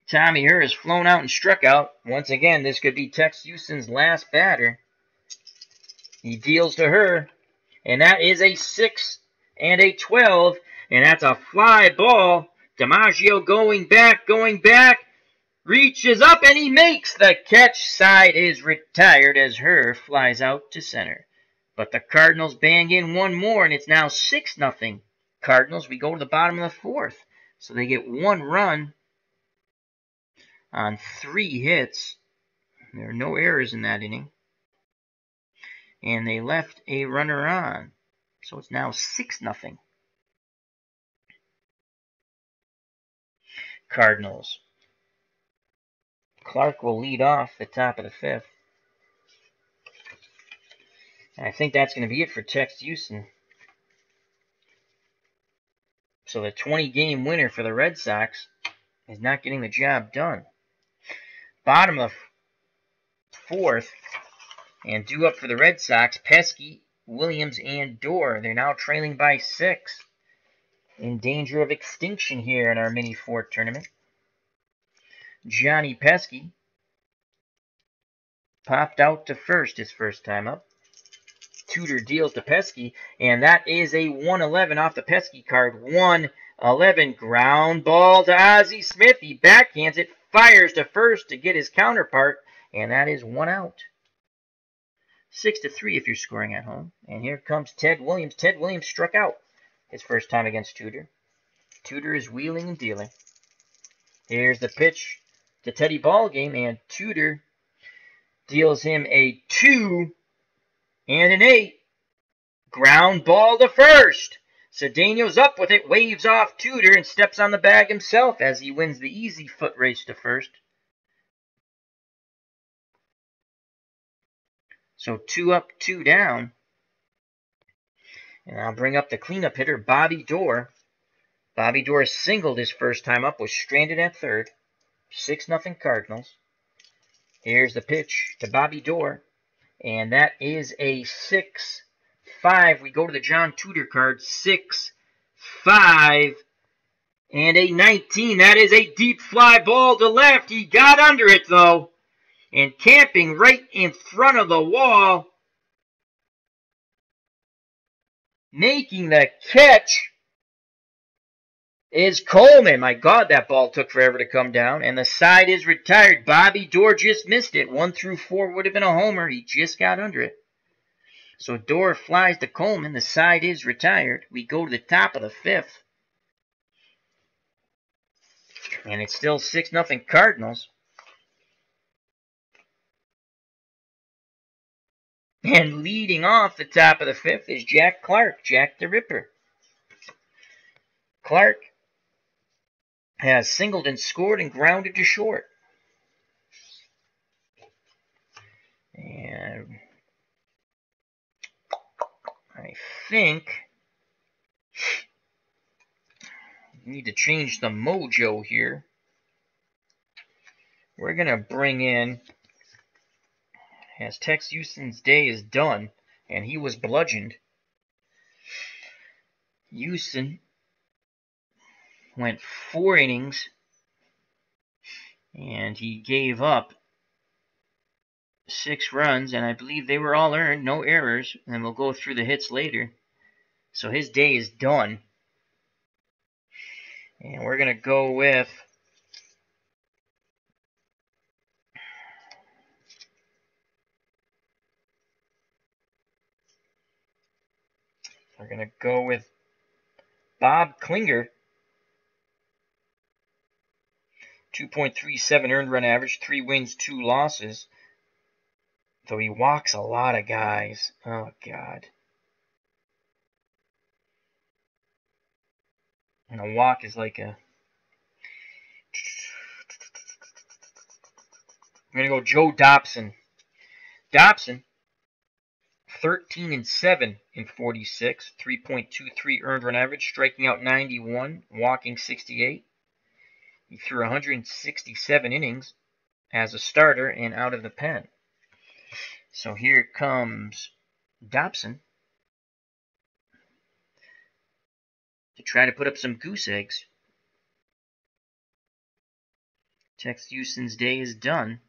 Tommy Herr has flown out and struck out. Once again, this could be Tex Houston's last batter. He deals to Herr. And that is a 6 and a 12. And that's a fly ball. DiMaggio going back. Reaches up and he makes the catch. Side is retired as Herr flies out to center. But the Cardinals bang in one more, and it's now 6-0. Cardinals, we go to the bottom of the fourth. So they get one run on 3 hits. There are no errors in that inning. And they left a runner on. So it's now 6-0. Cardinals. Clark will lead off the top of the 5th. And I think that's going to be it for Tex Houston. So the 20-game winner for the Red Sox is not getting the job done. Bottom of 4th, and due up for the Red Sox, Pesky, Williams, and Dorr. They're now trailing by 6. In danger of extinction here in our mini-4 tournament. Johnny Pesky popped out to first his first time up. Tudor deals to Pesky, and that is a 111 off the Pesky card. 111, ground ball to Ozzie Smith. He backhands it, fires to first to get his counterpart, and that is 1 out. 6-3 if you're scoring at home. And here comes Ted Williams. Ted Williams struck out his first time against Tudor. Tudor is wheeling and dealing. Here's the pitch to Teddy Ballgame, and Tudor deals him a 2 and an 8. Ground ball to first. Cedeno's up with it, waves off Tudor, and steps on the bag himself as he wins the easy foot race to first. So 2 up, 2 down. And I'll bring up the cleanup hitter, Bobby Dorr. Bobby Dorr singled his first time up, was stranded at third. 6-0 Cardinals. Here's the pitch to Bobby Dorr. And that is a 6-5. We go to the John Tudor card. 6-5. And a 19. That is a deep fly ball to left. He got under it, though. And camping right in front of the wall. Making the catch is Coleman. My God, that ball took forever to come down. And the side is retired. Bobby Dorr just missed it. 1 through 4 would have been a homer. He just got under it. So Dorr flies to Coleman. The side is retired. We go to the top of the 5th. And it's still 6-0 Cardinals. And leading off the top of the 5th is Jack Clark. Jack the Ripper. Clark has singled and scored and grounded to short. And I think we need to change the mojo here. We're going to bring in, as Tex Houston's day is done, and he was bludgeoned. Houston went 4 innings, and he gave up 6 runs, and I believe they were all earned, no errors, and we'll go through the hits later. So his day is done. And we're going to go with Bob Klinger. 2.37 earned run average, 3 wins, 2 losses. Though he walks a lot of guys. Oh, God. And a walk is like a... We're going to go Joe Dobson. Dobson, 13-7 in 46, 3.23 earned run average, striking out 91, walking 68. He threw 167 innings as a starter and out of the pen. So here comes Dobson to try to put up some goose eggs. Tex Houston's day is done.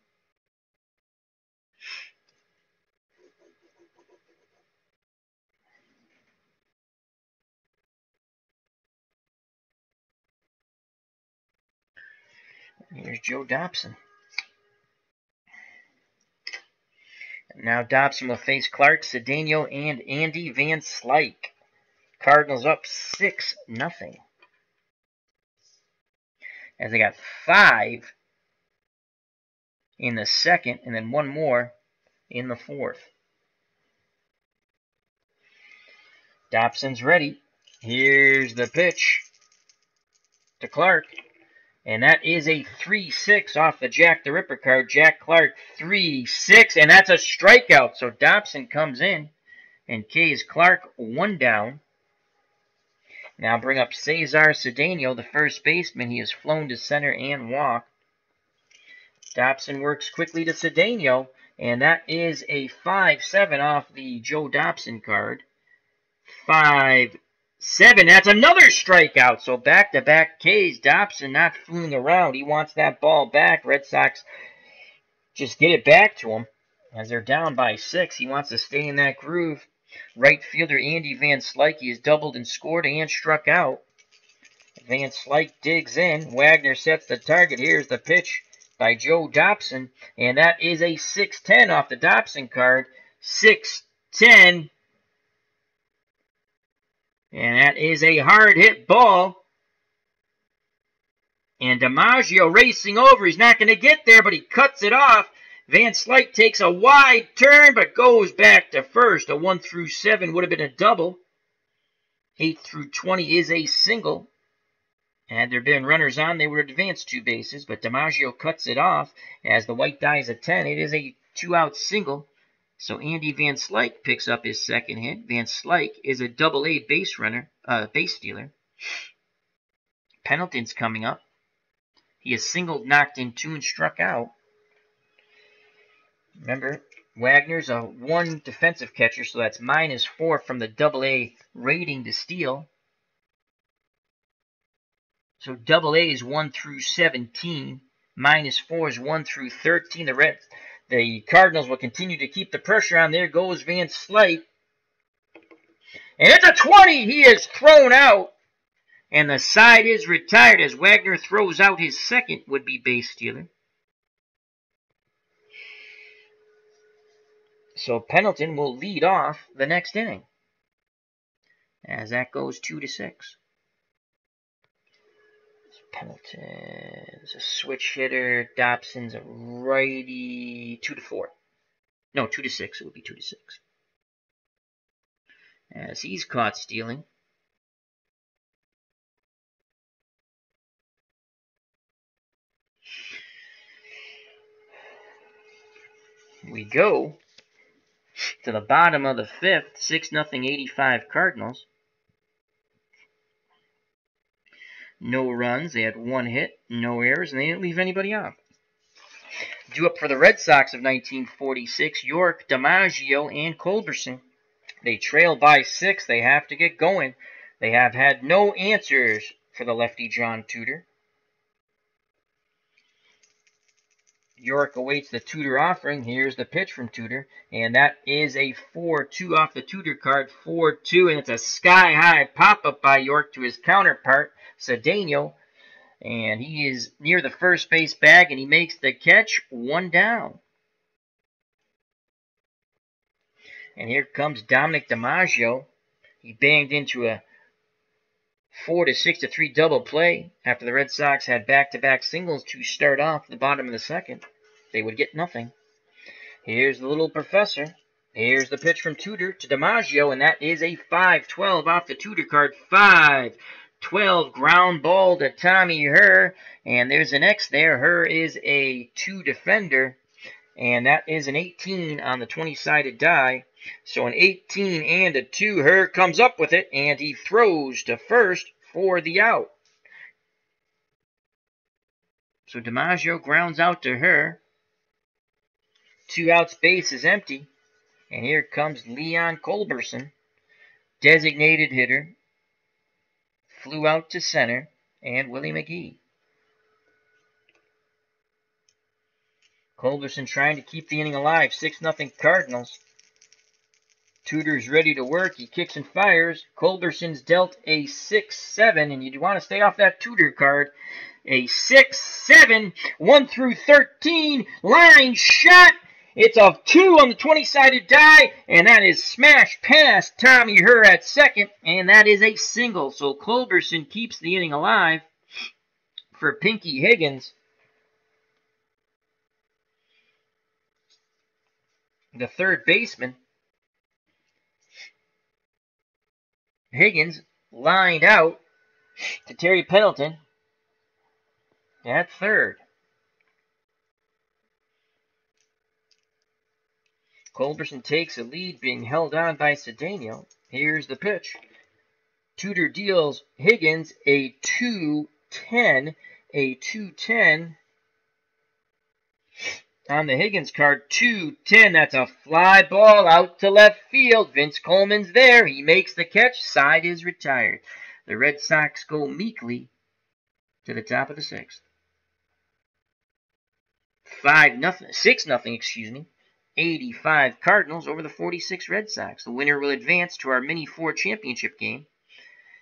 Here's Joe Dobson. Now Dobson will face Clark, Cedeno, and Andy Van Slyke. Cardinals up 6-0. As they got 5 in the second, and then 1 more in the fourth. Dobson's ready. Here's the pitch to Clark. And that is a 3-6 off the Jack the Ripper card. Jack Clark, 3-6, and that's a strikeout. So Dobson comes in and K's Clark 1 down. Now bring up Cesar Cedeno, the first baseman. He has flown to center and walked. Dobson works quickly to Cedeno, and that is a 5-7 off the Joe Dobson card. 5-7. That's another strikeout. So back-to-back Ks. Dobson not fooling around. He wants that ball back. Red Sox just get it back to him. As they're down by 6, he wants to stay in that groove. Right fielder Andy Van Slyke has doubled and scored and struck out. Van Slyke digs in. Wagner sets the target. Here's the pitch by Joe Dobson. And that is a 6-10 off the Dobson card. 6-10. And that is a hard hit ball. And DiMaggio racing over. He's not going to get there, but he cuts it off. Van Slyke takes a wide turn, but goes back to first. A 1-7 would have been a double. 8-20 is a single. Had there been runners on, they would have advanced 2 bases, but DiMaggio cuts it off as the white dies a 10. It is a 2-out single. So Andy Van Slyke picks up his second hit. Van Slyke is a double-A base stealer. Pendleton's coming up. He has singled, knocked in 2, and struck out. Remember, Wagner's a 1 defensive catcher, so that's -4 from the double-A rating to steal. So double-A is 1-17. -4 is 1-13. The Cardinals will continue to keep the pressure on. There goes Van Slyke. And it's a 20. He is thrown out. And the side is retired as Wagner throws out his second would-be base stealer. So Pendleton will lead off the next inning. As that goes 2-6. Pendleton's a switch hitter. Dobson's a righty. 2-4. No, 2-6. It would be 2-6. As he's caught stealing. We go to the bottom of the 5th. 6-0 85 Cardinals. No runs. They had 1 hit, no errors, and they didn't leave anybody off. Due up for the Red Sox of 1946, York, DiMaggio, and Culberson. They trail by 6. They have to get going. They have had no answers for the lefty John Tudor. York awaits the Tudor offering. Here's the pitch from Tudor, and that is a 4-2 off the Tudor card. 4-2, and it's a sky-high pop-up by York to his counterpart, Cedeno, and he is near the first base bag, and he makes the catch. 1 down. And here comes Dominic DiMaggio. He banged into a 4-6-3 double play after the Red Sox had back-to-back singles to start off the bottom of the second. They would get nothing. Here's the little professor. Here's the pitch from Tudor to DiMaggio, and that is a 5-12 off the Tudor card. 5-12 ground ball to Tommy Herr, and there's an X there. Herr is a 2 defender, and that is an 18 on the 20-sided die. So an 18 and a 2. Herr comes up with it, and he throws to first for the out. So DiMaggio grounds out to Herr. 2 outs, base is empty. And here comes Leon Culberson, designated hitter. Flew out to center, and Willie McGee. Culberson trying to keep the inning alive. 6-0 Cardinals. Tudor's ready to work. He kicks and fires. Culberson's dealt a 6-7, and you want to stay off that Tudor card. A 6-7, 1-13, line shot. It's a 2 on the 20-sided die, and that is smashed past Tommy Herr at second, and that is a single. So Culberson keeps the inning alive for Pinky Higgins. The third baseman. Higgins lined out to Terry Pendleton at third. Culberson takes a lead, being held on by Cedeno. Here's the pitch. Tudor deals Higgins a 2-10. A 2-10 on the Higgins card. 2-10. That's a fly ball out to left field. Vince Coleman's there. He makes the catch. Side is retired. The Red Sox go meekly to the top of the sixth. 6-0, excuse me. 85 Cardinals over the 46 Red Sox. The winner will advance to our Mini-4 championship game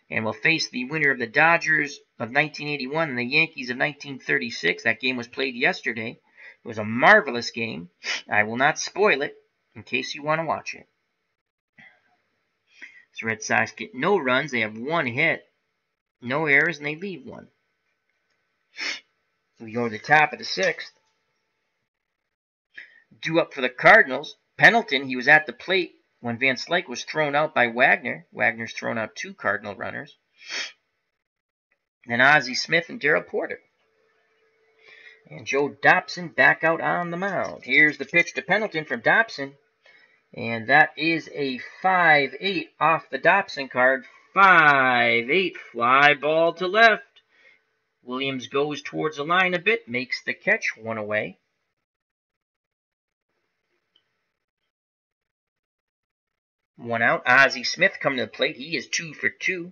and will face the winner of the Dodgers of 1981 and the Yankees of 1936. That game was played yesterday. It was a marvelous game. I will not spoil it in case you want to watch it. The Red Sox get no runs. They have 1 hit, no errors, and they leave 1. We go to the top of the sixth. Due up for the Cardinals, Pendleton. He was at the plate when Van Slyke was thrown out by Wagner. Wagner's thrown out 2 Cardinal runners. Then Ozzie Smith and Darrell Porter. And Joe Dobson back out on the mound. Here's the pitch to Pendleton from Dobson. And that is a 5-8 off the Dobson card. 5-8, fly ball to left. Williams goes towards the line a bit, makes the catch, 1 away. One out. Ozzie Smith coming to the plate. He is 2 for 2.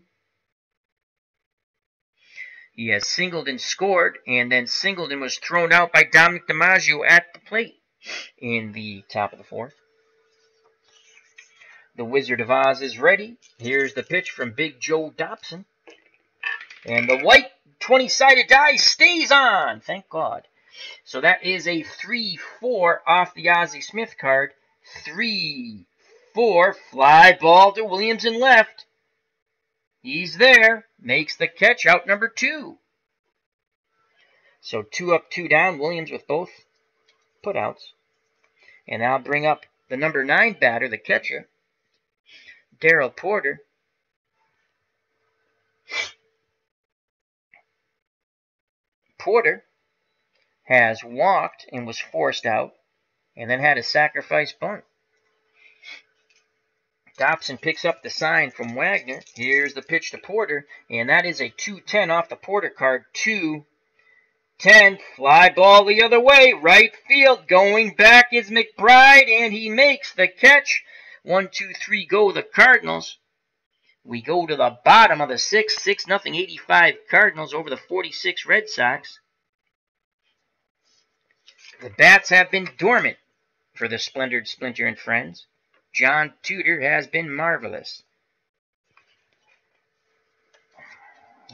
He has singled and scored, and then singled and was thrown out by Dominic DiMaggio at the plate in the top of the fourth. The Wizard of Oz is ready. Here's the pitch from Big Joe Dobson. And the white 20-sided die stays on. Thank God. So that is a 3-4 off the Ozzie Smith card. 3-4, fly ball to Williams in left. He's there, makes the catch, out number 2. So 2 up, 2 down, Williams with both putouts. And I'll bring up the number 9 batter, the catcher, Darrell Porter. Porter has walked and was forced out, and then had a sacrifice bunt. Dobson picks up the sign from Wagner. Here's the pitch to Porter, and that is a 2-10 off the Porter card. 2-10, fly ball the other way, right field. Going back is McBride, and he makes the catch. 1, 2, 3, go the Cardinals. We go to the bottom of the sixth. 6-0, 85 Cardinals over the 46 Red Sox. The bats have been dormant for the Splendid Splinter and friends. John Tudor has been marvelous.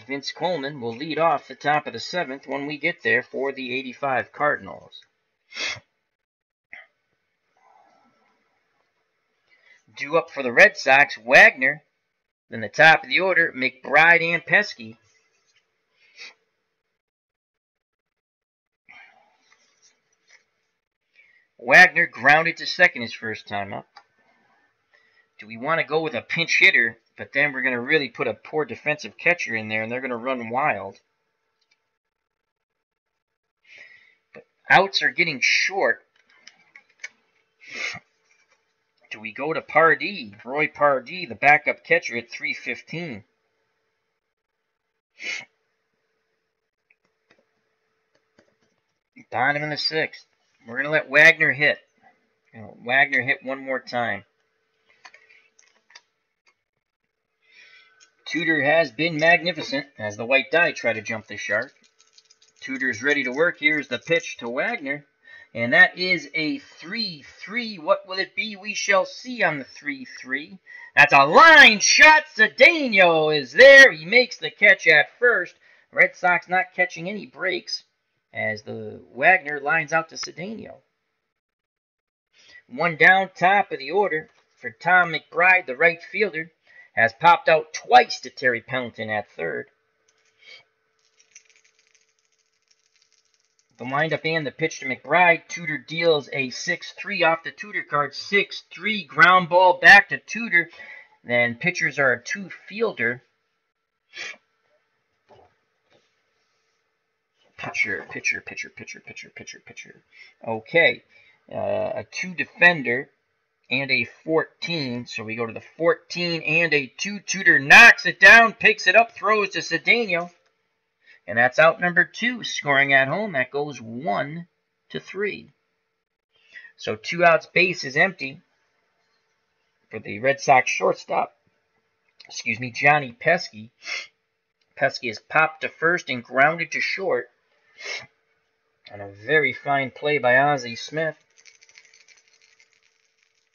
Vince Coleman will lead off the top of the 7th when we get there for the 85 Cardinals. Due up for the Red Sox, Wagner. Then the top of the order, McBride and Pesky. Wagner grounded to second his first time up. Do we want to go with a pinch hitter, but then we're going to really put a poor defensive catcher in there, and they're going to run wild. But outs are getting short. Do we go to Pardee? Roy Pardee, the backup catcher at 315. Bottom of the sixth. We're going to let Wagner hit. Wagner hit one more time. Tudor has been magnificent as the white die try to jump the shark. Tudor's ready to work. Here's the pitch to Wagner. And that is a 3-3. What will it be? We shall see on the 3-3. That's a line shot. Cedeno is there. He makes the catch at first. Red Sox not catching any breaks as the Wagner lines out to Cedeno. One down, top of the order for Tom McBride, the right fielder, has popped out twice to Terry Pendleton at third. The windup and the pitch to McBride. Tudor deals a 6-3 off the Tudor card. 6-3 ground ball back to Tudor. Then pitchers are a two-fielder. Pitcher. Okay. A two-defender and a 14. So we go to the 14 and a 2. Tudor knocks it down, picks it up, throws to Cedeno. And that's out number 2, scoring at home. That goes 1-3. So 2 outs, base is empty for the Red Sox shortstop. Johnny Pesky. Pesky is popped to first and grounded to short. And a very fine play by Ozzie Smith.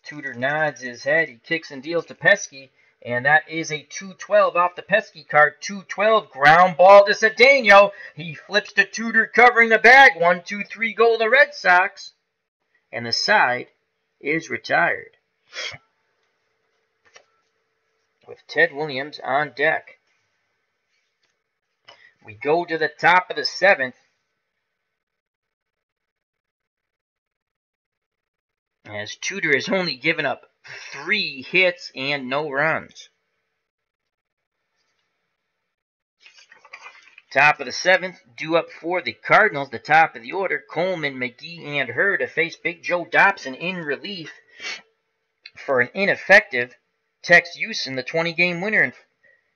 Tudor nods his head. He kicks and deals to Pesky. And that is a 2-12 off the Pesky card. 2-12, ground ball to Cedeno. He flips to Tudor covering the bag. 1-2-3 go the Red Sox. And the side is retired. With Ted Williams on deck. We go to the top of the 7th. As Tudor has only given up 3 hits and no runs. Top of the 7th, due up for the Cardinals, the top of the order, Coleman, McGee, and Hurd to face Big Joe Dobson in relief for an ineffective Tex Houston, the 20-game winner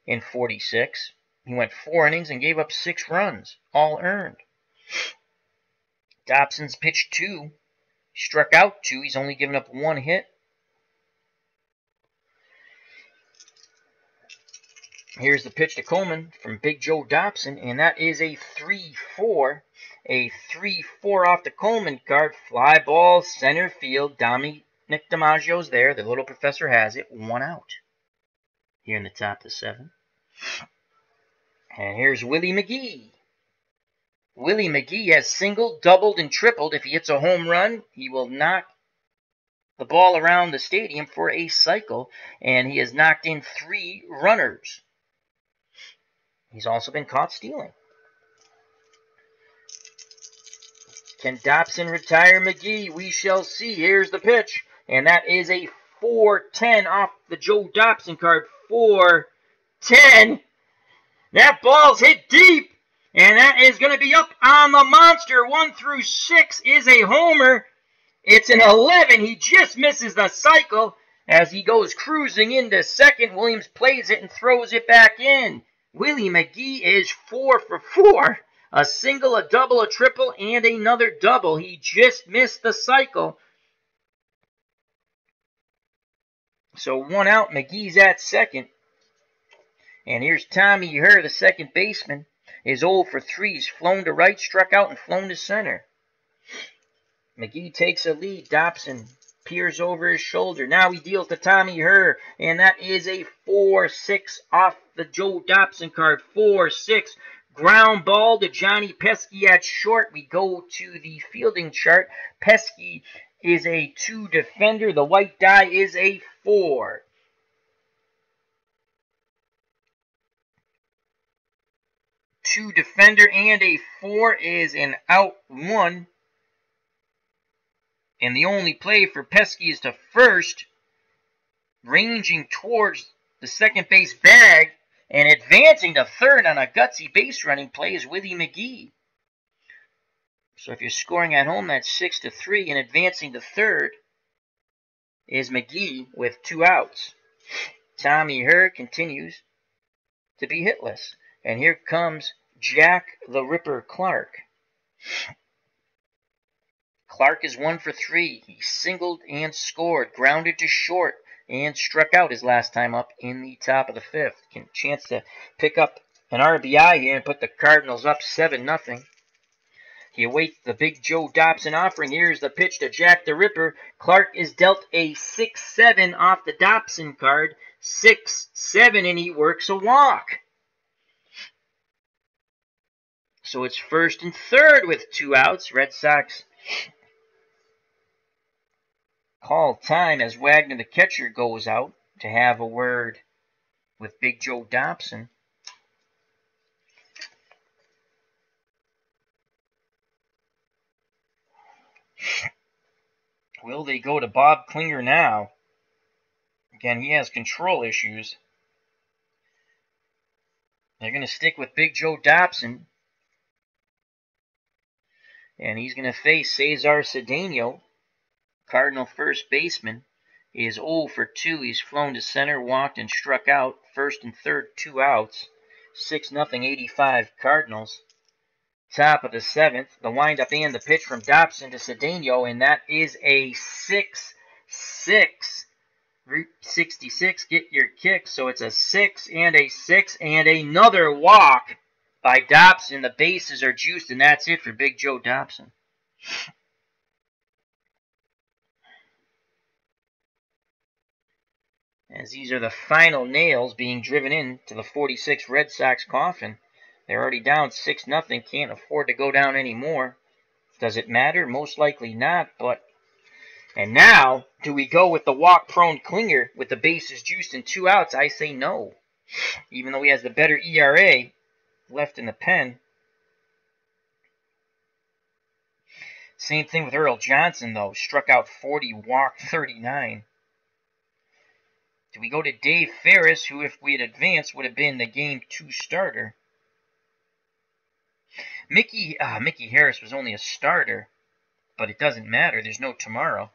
in 46. He went 4 innings and gave up 6 runs, all earned. Dobson's pitched 2. Struck out 2. He's only given up 1 hit. Here's the pitch to Coleman from Big Joe Dobson, and that is a 3-4. A 3-4 off the Coleman card. Fly ball, center field. Dominic DiMaggio's there. The little professor has it. 1 out. Here in the top of the 7th. And here's Willie McGee. Willie McGee has singled, doubled, and tripled. If he hits a home run, he will knock the ball around the stadium for a cycle, and he has knocked in 3 runners. He's also been caught stealing. Can Dobson retire McGee? We shall see. Here's the pitch, and that is a 4-10 off the Joe Dobson card. 4-10. That ball's hit deep. And that is going to be up on the monster. 1 through 6 is a homer. It's an 11. He just misses the cycle as he goes cruising into second. Williams plays it and throws it back in. Willie McGee is 4 for 4. A single, a double, a triple, and another double. He just missed the cycle. So 1 out. McGee's at second. And here's Tommy Herr, the second baseman. Is 0 for 3. He's flown to right, struck out, and flown to center. McGee takes a lead. Dobson peers over his shoulder. Now he deals to Tommy Herr, and that is a 4-6 off the Joe Dobson card. 4-6. Ground ball to Johnny Pesky at short. We go to the fielding chart. Pesky is a 2 defender. The white die is a 4. 2 defender, and a 4 is an out 1. And the only play for Pesky is to first, ranging towards the second base bag, and advancing to third on a gutsy base running play is Willie McGee. So if you're scoring at home, that's 6-3, and advancing to third is McGee with 2 outs. Tommy Herr continues to be hitless. And here comes Jack the Ripper Clark. Clark is 1 for 3. He singled and scored, grounded to short, and struck out his last time up in the top of the 5th. Chance to pick up an RBI here and put the Cardinals up 7-0. He awaits the Big Joe Dobson offering. Here's the pitch to Jack the Ripper. Clark is dealt a 6-7 off the Dobson card. 6-7, and he works a walk. So it's first and third with 2 outs. Red Sox call time as Wagner, the catcher, goes out to have a word with Big Joe Dobson. Will they go to Bob Klinger now? Again, he has control issues. They're going to stick with Big Joe Dobson. And he's going to face Cesar Cedeno. Cardinal first baseman. He is 0 for 2. He's flown to center, walked, and struck out. First and third, 2 outs. 6-0, 85 Cardinals. Top of the 7th. The windup and the pitch from Dobson to Cedeno, and that is a 6-6. Route 66, get your kick. So it's a 6 and a 6 and another walk by Dobson. The bases are juiced, and that's it for Big Joe Dobson. As these are the final nails being driven in to the 46 Red Sox coffin. They're already down 6-0, can't afford to go down anymore. Does it matter? Most likely not, but... And now, do we go with the walk-prone Klinger with the bases juiced and 2 outs? I say no. Even though he has the better ERA left in the pen. Same thing with Earl Johnson, though. Struck out 40, walked 39. Do we go to Dave Ferris, who, if we had advanced, would have been the Game 2 starter? Mickey Harris was only a starter, but it doesn't matter. There's no tomorrow.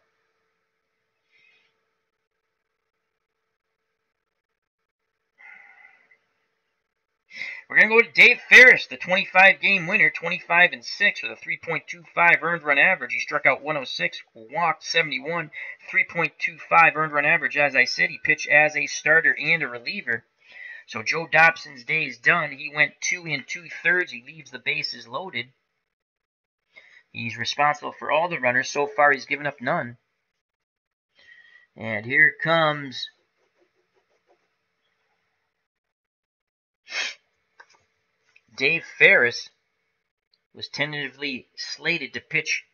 We're going to go to Dave Ferris, the 25-game winner, 25-6 with a 3.25 earned run average. He struck out 106, walked 71, 3.25 earned run average. As I said, he pitched as a starter and a reliever. So Joe Dobson's day is done. He went 2 2/3. He leaves the bases loaded. He's responsible for all the runners. So far, he's given up none. And here comes Dave Ferris. Was tentatively slated to pitch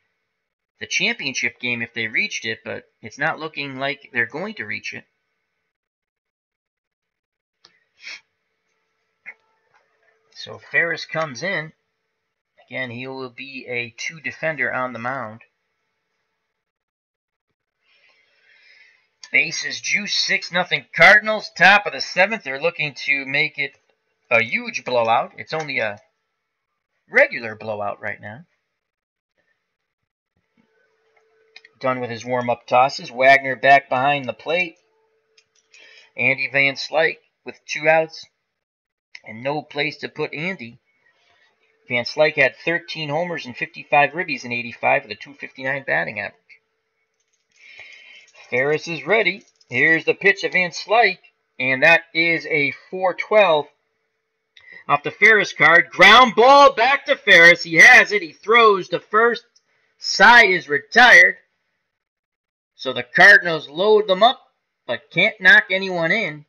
the championship game if they reached it, but it's not looking like they're going to reach it. So Ferris comes in. Again, he will be a 2 defender on the mound. Bases juice, 6-0 Cardinals. Top of the 7th. They're looking to make it a huge blowout. It's only a regular blowout right now. Done with his warm-up tosses. Wagner back behind the plate. Andy Van Slyke with 2 outs and no place to put Andy. Van Slyke had 13 homers and 55 ribbies in 85 with a .259 batting average. Ferris is ready. Here's the pitch of Van Slyke, and that is a 4-12 off the Ferris card. Ground ball back to Ferris. He has it. He throws to first. Side is retired. So the Cardinals load them up, but can't knock anyone in.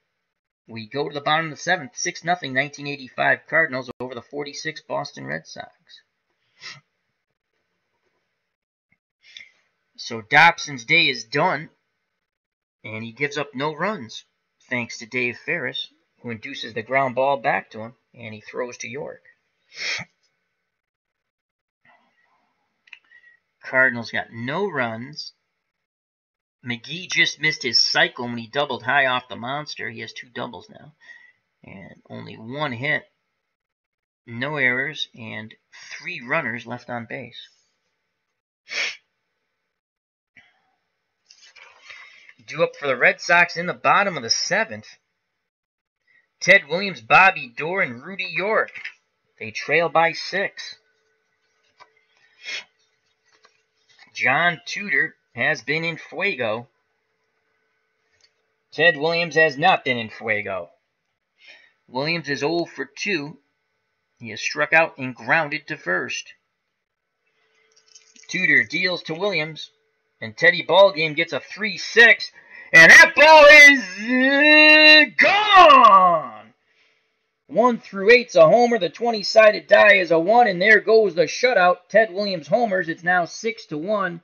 We go to the bottom of the 7th. 6-0, 1985 Cardinals over the 46 Boston Red Sox. So Dobson's day is done, and he gives up no runs, thanks to Dave Ferris, who induces the ground ball back to him, and he throws to York. Cardinals got no runs. McGee just missed his cycle when he doubled high off the monster. He has 2 doubles now. And only 1 hit. No errors and 3 runners left on base. Due up for the Red Sox in the bottom of the 7th. Ted Williams, Bobby Doerr, and Rudy York. They trail by 6. John Tudor has been in fuego. Ted Williams has not been in fuego. Williams is 0 for 2. He has struck out and grounded to first. Tudor deals to Williams. And Teddy Ballgame gets a 3-6. And that ball is gone! 1 through 8's a homer. The 20-sided die is a 1. And there goes the shutout. Ted Williams homers. It's now 6-1.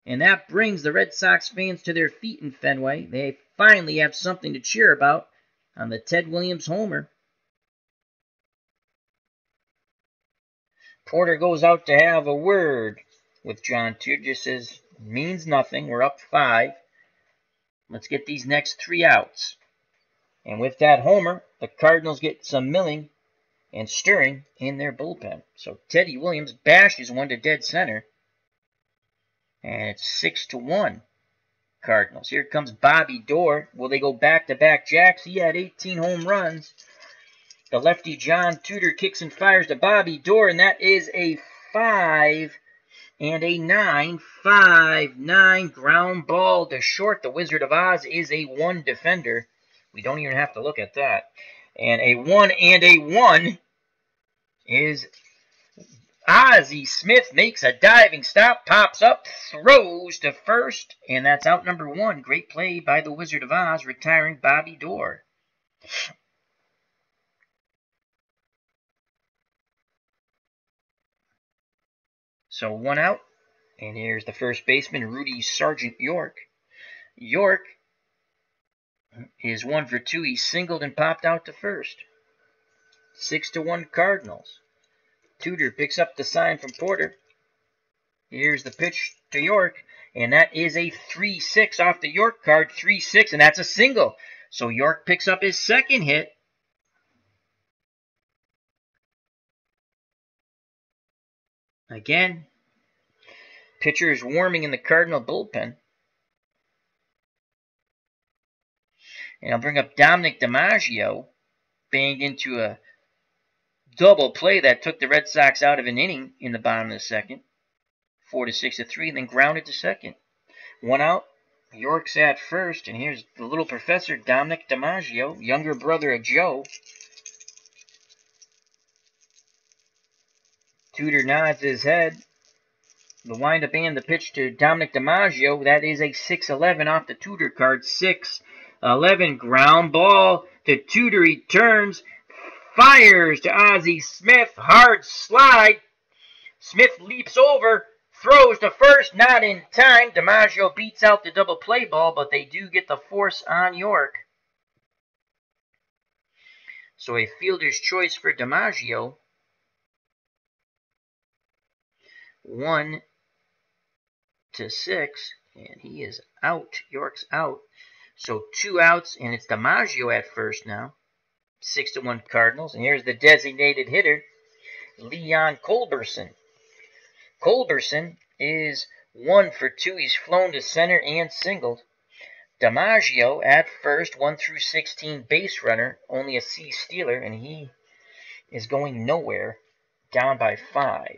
And that brings the Red Sox fans to their feet in Fenway. They finally have something to cheer about on the Ted Williams homer. Porter goes out to have a word with John Tudor. Just says, means nothing. We're up 5. Let's get these next 3 outs. And with that homer, the Cardinals get some milling and stirring in their bullpen. So Teddy Williams bashes one to dead center. And it's 6-1 Cardinals. Here comes Bobby Doerr. Will they go back-to-back jacks? He had 18 home runs. The lefty John Tudor kicks and fires to Bobby Doerr, and that is a 5 and a 9. 5-9 ground ball to short. The Wizard of Oz is a 1 defender. We don't even have to look at that. And a 1 and a 1 is Ozzie Smith. Makes a diving stop, pops up, throws to first, and that's out number 1. Great play by the Wizard of Oz, retiring Bobby Doerr. So 1 out, and here's the first baseman, Rudy Sergeant York. York is 1 for 2. He singled and popped out to first. 6-1 Cardinals. Tudor picks up the sign from Porter. Here's the pitch to York, and that is a 3-6 off the York card. 3-6, and that's a single. So York picks up his 2nd hit. Again, pitcher is warming in the Cardinal bullpen. And I'll bring up Dominic DiMaggio. Banged into a double play that took the Red Sox out of an inning in the bottom of the 2nd. 4-6-3, and then grounded to second. 1 out. York's at first, and here's the little professor, Dominic DiMaggio, younger brother of Joe. Tudor nods his head. The windup and the pitch to Dominic DiMaggio. That is a 6-11 off the Tudor card. 6-11 ground ball to Tudor. He turns, fires to Ozzie Smith. Hard slide. Smith leaps over, throws to first, not in time. DiMaggio beats out the double play ball, but they do get the force on York. So a fielder's choice for DiMaggio. 1-6, and he is out. York's out. So 2 outs, and it's DiMaggio at first now. 6-1 Cardinals, and here's the designated hitter, Leon Culberson. Culberson is 1 for 2. He's flown to center and singled. DiMaggio at first, 1 through 16 base runner, only a C stealer, and he is going nowhere, down by 5.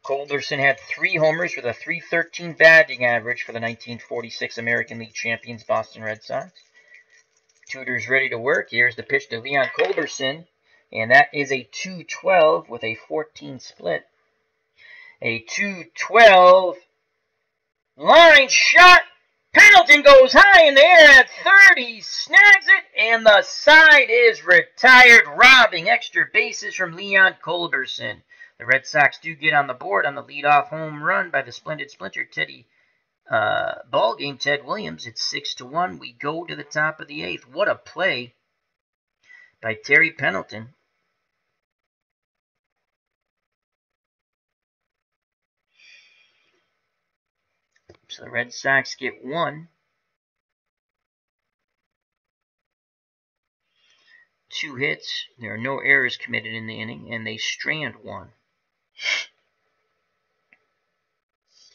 Culberson had 3 homers with a .313 batting average for the 1946 American League champions Boston Red Sox. Tudor's ready to work. Here's the pitch to Leon Culberson, and that is a 2-12 with a 14 split. A 2-12 line shot. Pendleton goes high in the air at third. He snags it, and the side is retired, robbing extra bases from Leon Culberson. The Red Sox do get on the board on the leadoff home run by the Splendid Splinter, Ted Williams. It's 6-1. We go to the top of the 8th. What a play by Terry Pendleton. So the Red Sox get 1. 2 hits. There are no errors committed in the inning, and they strand 1.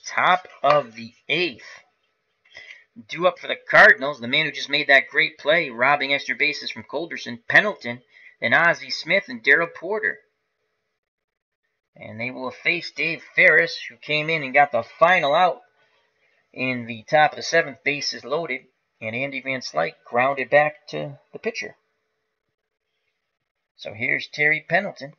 Top of the 8th. Due up for the Cardinals, the man who just made that great play, robbing extra bases from Culberson, Pendleton, then Ozzie Smith and Darrell Porter. And they will face Dave Ferris, who came in and got the final out in the top of the 7th, bases loaded, and Andy Van Slyke grounded back to the pitcher. So here's Terry Pendleton.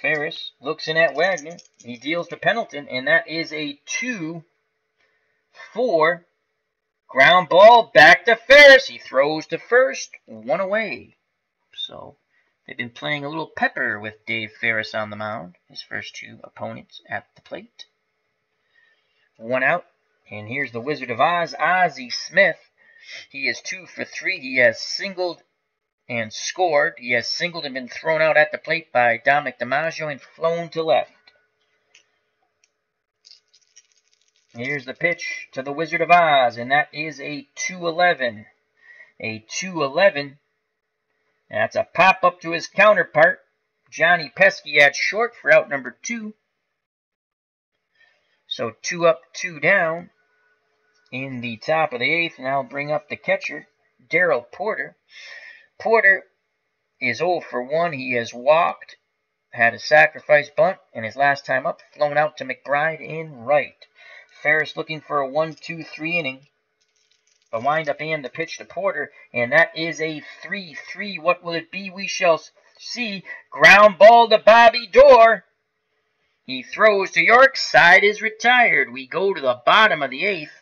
Ferris looks in at Wagner. He deals to Pendleton, and that is a 2-4 ground ball back to Ferris. He throws to first, 1 away. So they've been playing a little pepper with Dave Ferris on the mound, his first 2 opponents at the plate. 1 out, and here's the Wizard of Oz, Ozzie Smith. He is 2 for 3. He has singled and scored. He has singled and been thrown out at the plate by Dominic DiMaggio and flown to left. Here's the pitch to the Wizard of Oz, and that is a 2-11. A 2-11. That's a pop-up to his counterpart, Johnny Pesky, at short for out number 2. So 2 up, 2 down in the top of the 8th. And I'll bring up the catcher, Darrell Porter. Porter is 0 for 1. He has walked, had a sacrifice bunt, and his last time up, flown out to McBride in right. Ferris looking for a 1-2-3 inning. The windup and the pitch to Porter, and that is a 3-3. What will it be? We shall see. Ground ball to Bobby Doerr. He throws to York. Side is retired. We go to the bottom of the 8th,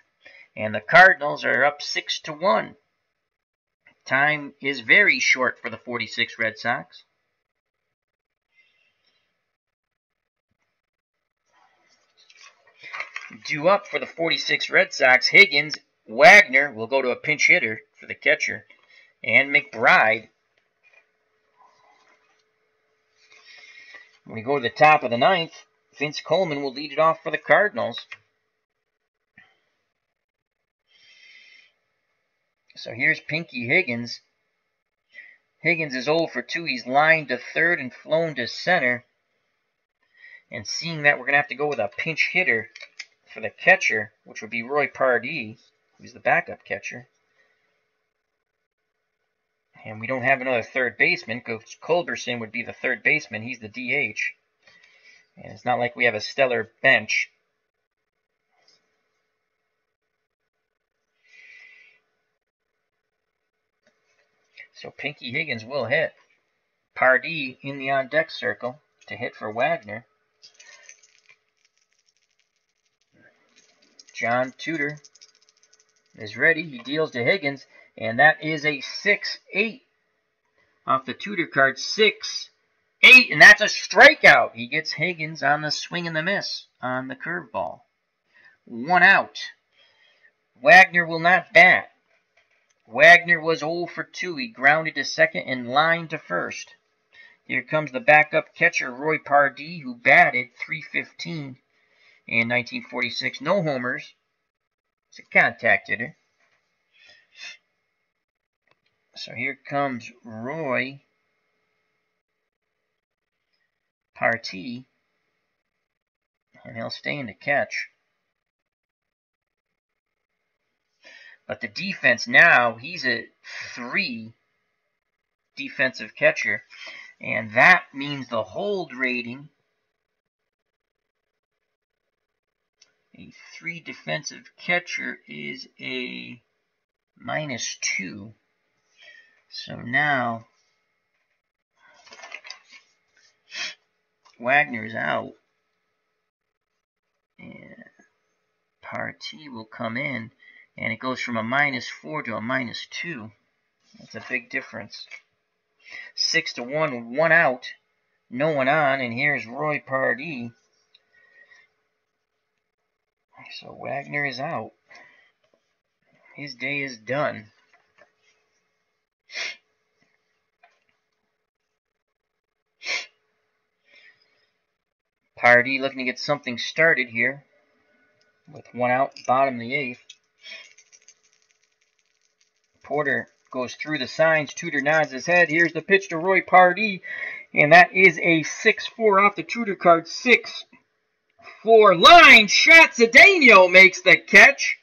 and the Cardinals are up 6-1. Time is very short for the 46 Red Sox. Due up for the 46 Red Sox, Higgins. Wagner will go to a pinch hitter for the catcher, and McBride. When we go to the top of the 9th, Vince Coleman will lead it off for the Cardinals. So here's Pinky Higgins. Higgins is 0 for 2. He's lined to third and flown to center. And seeing that, we're going to have to go with a pinch hitter for the catcher, which would be Roy Pardee, who's the backup catcher. And we don't have another third baseman, because Culberson would be the third baseman. He's the DH. And it's not like we have a stellar bench. So Pinky Higgins will hit. Pardee in the on-deck circle to hit for Wagner. John Tudor is ready. He deals to Higgins, and that is a 6-8 off the Tudor card. 6-8, and that's a strikeout. He gets Higgins on the swing and the miss on the curveball. 1 out. Wagner will not bat. Wagner was 0 for 2. He grounded to second and lined to first. Here comes the backup catcher, Roy Pardee, who batted .315 in 1946. No homers. It's a contact hitter. So here comes Roy Pardee, and he'll stay in to catch. But the defense now, he's a 3 defensive catcher. And that means the hold rating, a 3 defensive catcher, is a -2. So now Wagner's out. And Pardee will come in. And it goes from a -4 to a -2. That's a big difference. 6-1, 1 out, no one on, and here's Roy Pardee. So Wagner is out. His day is done. Pardee looking to get something started here with 1 out, bottom of the 8th. Porter goes through the signs. Tudor nods his head. Here's the pitch to Roy Pardee, and that is a 6-4 off the Tudor card. 6-4 line shot. Cedeno makes the catch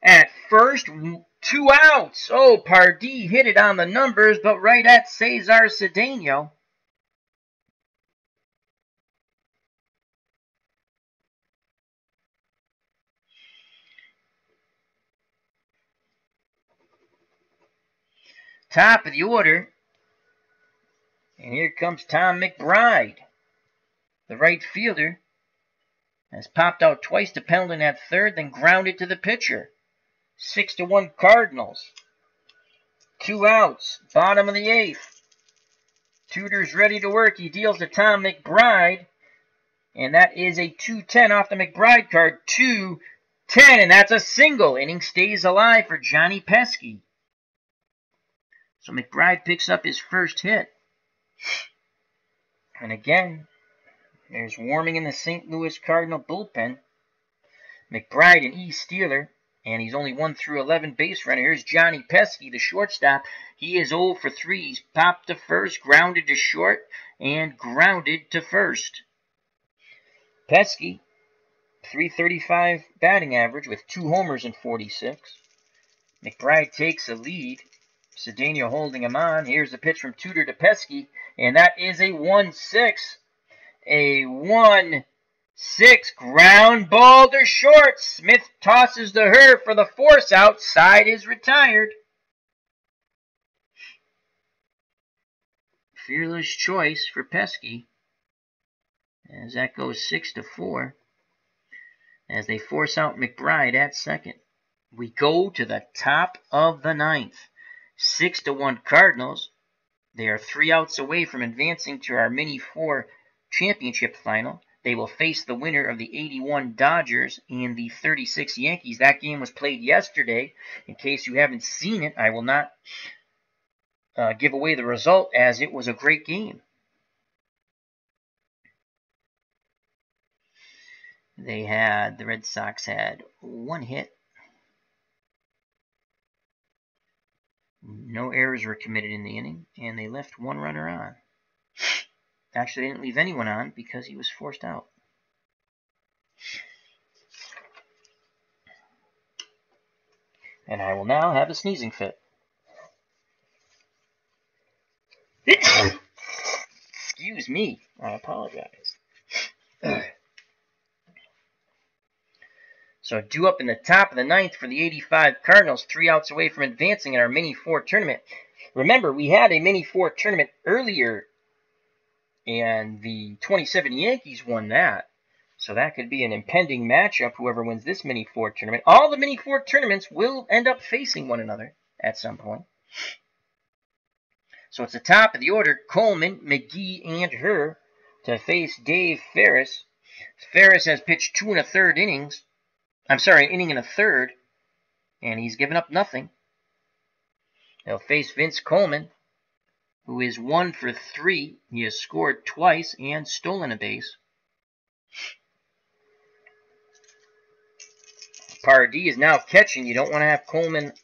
at first. 2 outs. Oh, Pardee hit it on the numbers, but right at Cesar Cedeno. Top of the order. And here comes Tom McBride. The right fielder has popped out twice to Pendleton at third, then grounded to the pitcher. 6-1 Cardinals. 2 outs. Bottom of the 8th. Tudor's ready to work. He deals to Tom McBride. And that is a 2-10 off the McBride card. 2-10. And that's a single. Inning stays alive for Johnny Pesky. So McBride picks up his first hit. And again, there's warming in the St. Louis Cardinal bullpen. McBride, an E-stealer, and he's only 1 through 11 base runner. Here's Johnny Pesky, the shortstop. He is 0 for 3. He's popped to first, grounded to short, and grounded to first. Pesky, .335 batting average with 2 homers in 46. McBride takes a lead. Cedeno holding him on. Here's the pitch from Tudor to Pesky, and that is a 1-6. A 1-6 ground ball to short. Smith tosses to her for the force out. Side is retired. Fearless choice for Pesky, as that goes 6-4 as they force out McBride at second. We go to the top of the 9th. 6-1 Cardinals. They are 3 outs away from advancing to our Mini 4 championship final. They will face the winner of the 81 Dodgers and the 36 Yankees. That game was played yesterday. In case you haven't seen it, I will not give away the result, as it was a great game. The Red Sox had 1 hit. No errors were committed in the inning, and they left 1 runner on. Actually, they didn't leave anyone on because he was forced out. And I will now have a sneezing fit. Excuse me. I apologize. So due up in the top of the 9th for the 85 Cardinals, 3 outs away from advancing in our Mini 4 tournament. Remember, we had a Mini 4 tournament earlier, and the 27 Yankees won that. So that could be an impending matchup, whoever wins this Mini 4 tournament. All the Mini 4 tournaments will end up facing one another at some point. So it's the top of the order. Coleman, McGee, and her to face Dave Ferris. Ferris has pitched 2 1/3 innings. I'm sorry, an inning and a third, and he's given up nothing. They'll face Vince Coleman, who is 1 for 3. He has scored twice and stolen a base. Pardee is now catching. You don't want to have Coleman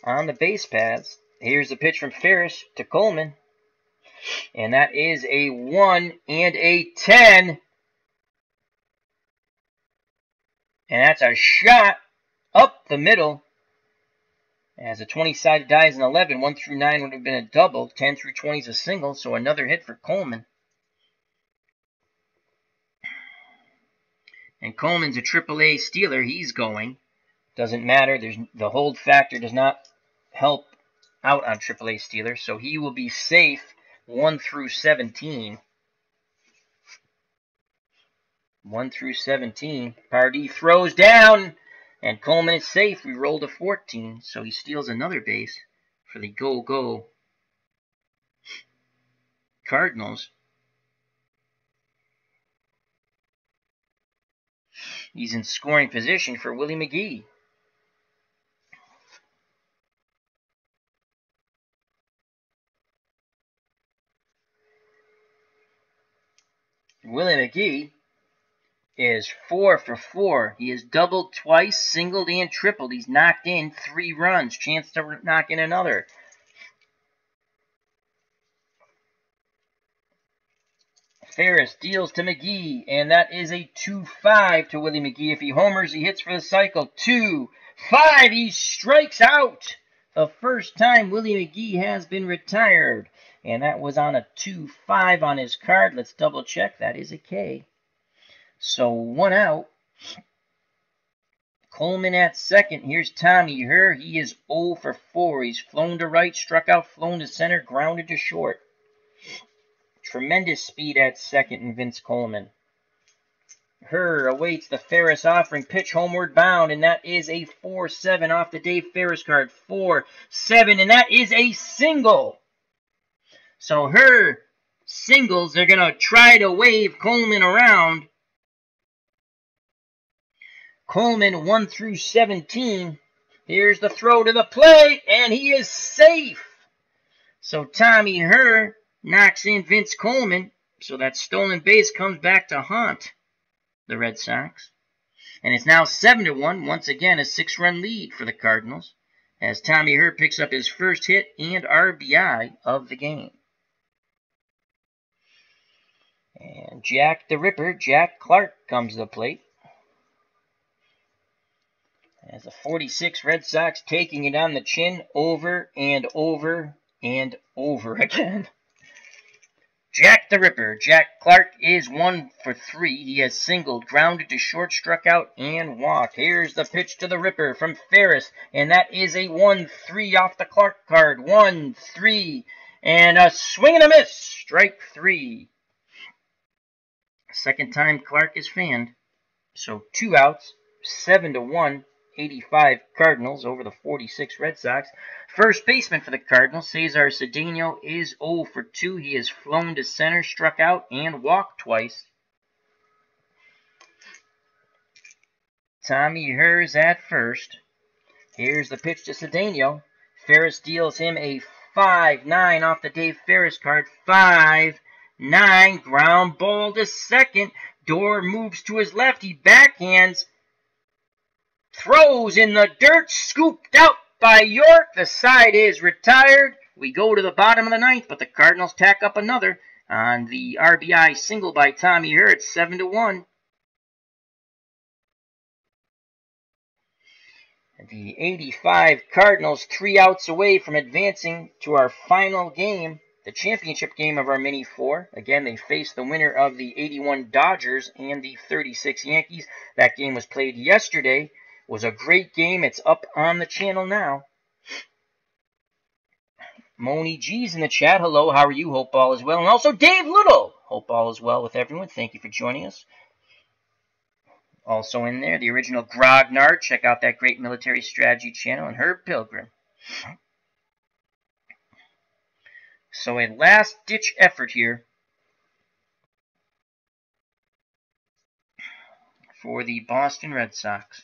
on the base paths. Here's the pitch from Ferris to Coleman, and that is a 1 and a 10. And that's a shot up the middle. As a 20-sided die is an 11. 1 through 9 would have been a double. 10 through 20 is a single. So another hit for Coleman. And Coleman's a AAA stealer. He's going. Doesn't matter. The hold factor does not help out on AAA stealers. So he will be safe 1 through 17. 1 through 17. Pardee throws down, and Coleman is safe. We rolled a 14, so he steals another base for the go-go Cardinals. He's in scoring position for Willie McGee. Willie McGee is 4 for 4. He has doubled twice, singled, and tripled. He's knocked in 3 runs. Chance to knock in another. Ferris deals to McGee, and that is a 2-5 to Willie McGee. If he homers, he hits for the cycle. 2-5. He strikes out. The first time Willie McGee has been retired. And that was on a 2-5 on his card. Let's double check. That is a K. So 1 out. Coleman at second. Here's Tommy Herr. He is 0 for 4. He's flown to right, struck out, flown to center, grounded to short. Tremendous speed at second in Vince Coleman. Herr awaits the Ferris offering. Pitch homeward bound, and that is a 4-7 off the Dave Ferris card. 4-7, and that is a single. So Herr singles. They're going to try to wave Coleman around. Coleman 1 through 17. Here's the throw to the plate, and he is safe. So Tommy Herr knocks in Vince Coleman. So that stolen base comes back to haunt the Red Sox. And it's now 7-1. Once again, a 6-run lead for the Cardinals as Tommy Herr picks up his first hit and RBI of the game. And Jack the Ripper, Jack Clark, comes to the plate. As the 46 Red Sox taking it on the chin over and over and over again. Jack the Ripper, Jack Clark, is 1 for 3. He has singled, grounded to short, struck out, and walked. Here's the pitch to the Ripper from Ferris, and that is a 1-3 off the Clark card. 1-3, and a swing and a miss. Strike 3. Second time Clark is fanned. So 2 outs, 7-1. 85 Cardinals over the 46 Red Sox. First baseman for the Cardinals, Cesar Cedeno, is 0 for 2. He has flown to center, struck out, and walked twice. Tommy Herr's at first. Here's the pitch to Cedeno. Ferris deals him a 5-9 off the Dave Ferris card. 5-9, ground ball to second. Door moves to his left. He backhands. Throws in the dirt, scooped out by York. The side is retired. We go to the bottom of the 9th, but the Cardinals tack up another on the RBI single by Tommy Herr. It's 7-1. The 85 Cardinals 3 outs away from advancing to our final game, the championship game of our mini 4. Again, they face the winner of the 81 Dodgers and the 36 Yankees. That game was played yesterday. Was a great game. It's up on the channel now. Moni G's in the chat. Hello, how are you? Hope all is well. And also Dave Little. Hope all is well with everyone. Thank you for joining us. Also in there, the original Grognard. Check out that great military strategy channel. And Herb Pilgrim. So a last-ditch effort here for the Boston Red Sox.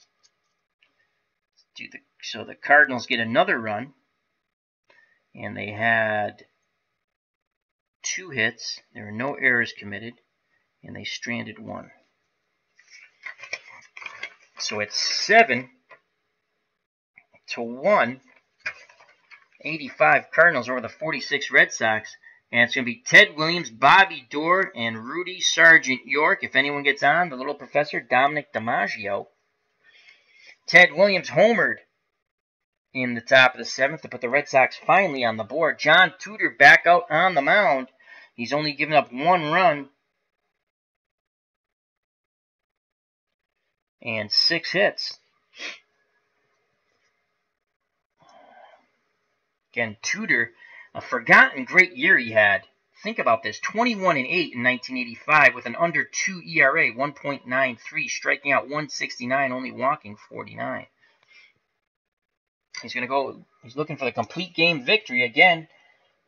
So the Cardinals get another run, and they had 2 hits. There were no errors committed, and they stranded 1. So it's 7-1. 85 Cardinals over the 46 Red Sox, and it's going to be Ted Williams, Bobby Doerr, and Rudy Sargent York. If anyone gets on, the little professor, Dominic DiMaggio. Ted Williams homered in the top of the 7th to put the Red Sox finally on the board. John Tudor back out on the mound. He's only given up 1 run and 6 hits. Again, Tudor, a forgotten great year he had. Think about this, 21-8 in 1985 with an under 2 ERA, 1.93, striking out 169, only walking 49. He's looking for the complete game victory. Again,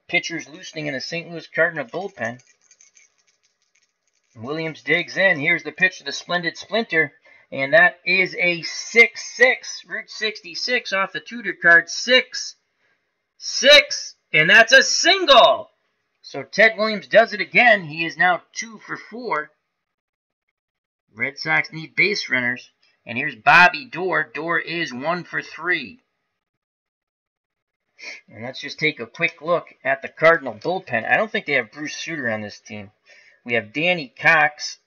pitchers loosening in the St. Louis Cardinals bullpen. Williams digs in. Here's the pitch to the Splendid Splinter, and that is a 6-6, Route 66 off the Tudor card, 6-6, and that's a single. So Ted Williams does it again. He is now 2 for 4. Red Sox need base runners. And here's Bobby Doerr. Doerr is 1 for 3. And let's just take a quick look at the Cardinal bullpen. I don't think they have Bruce Sutter on this team. We have Danny Cox,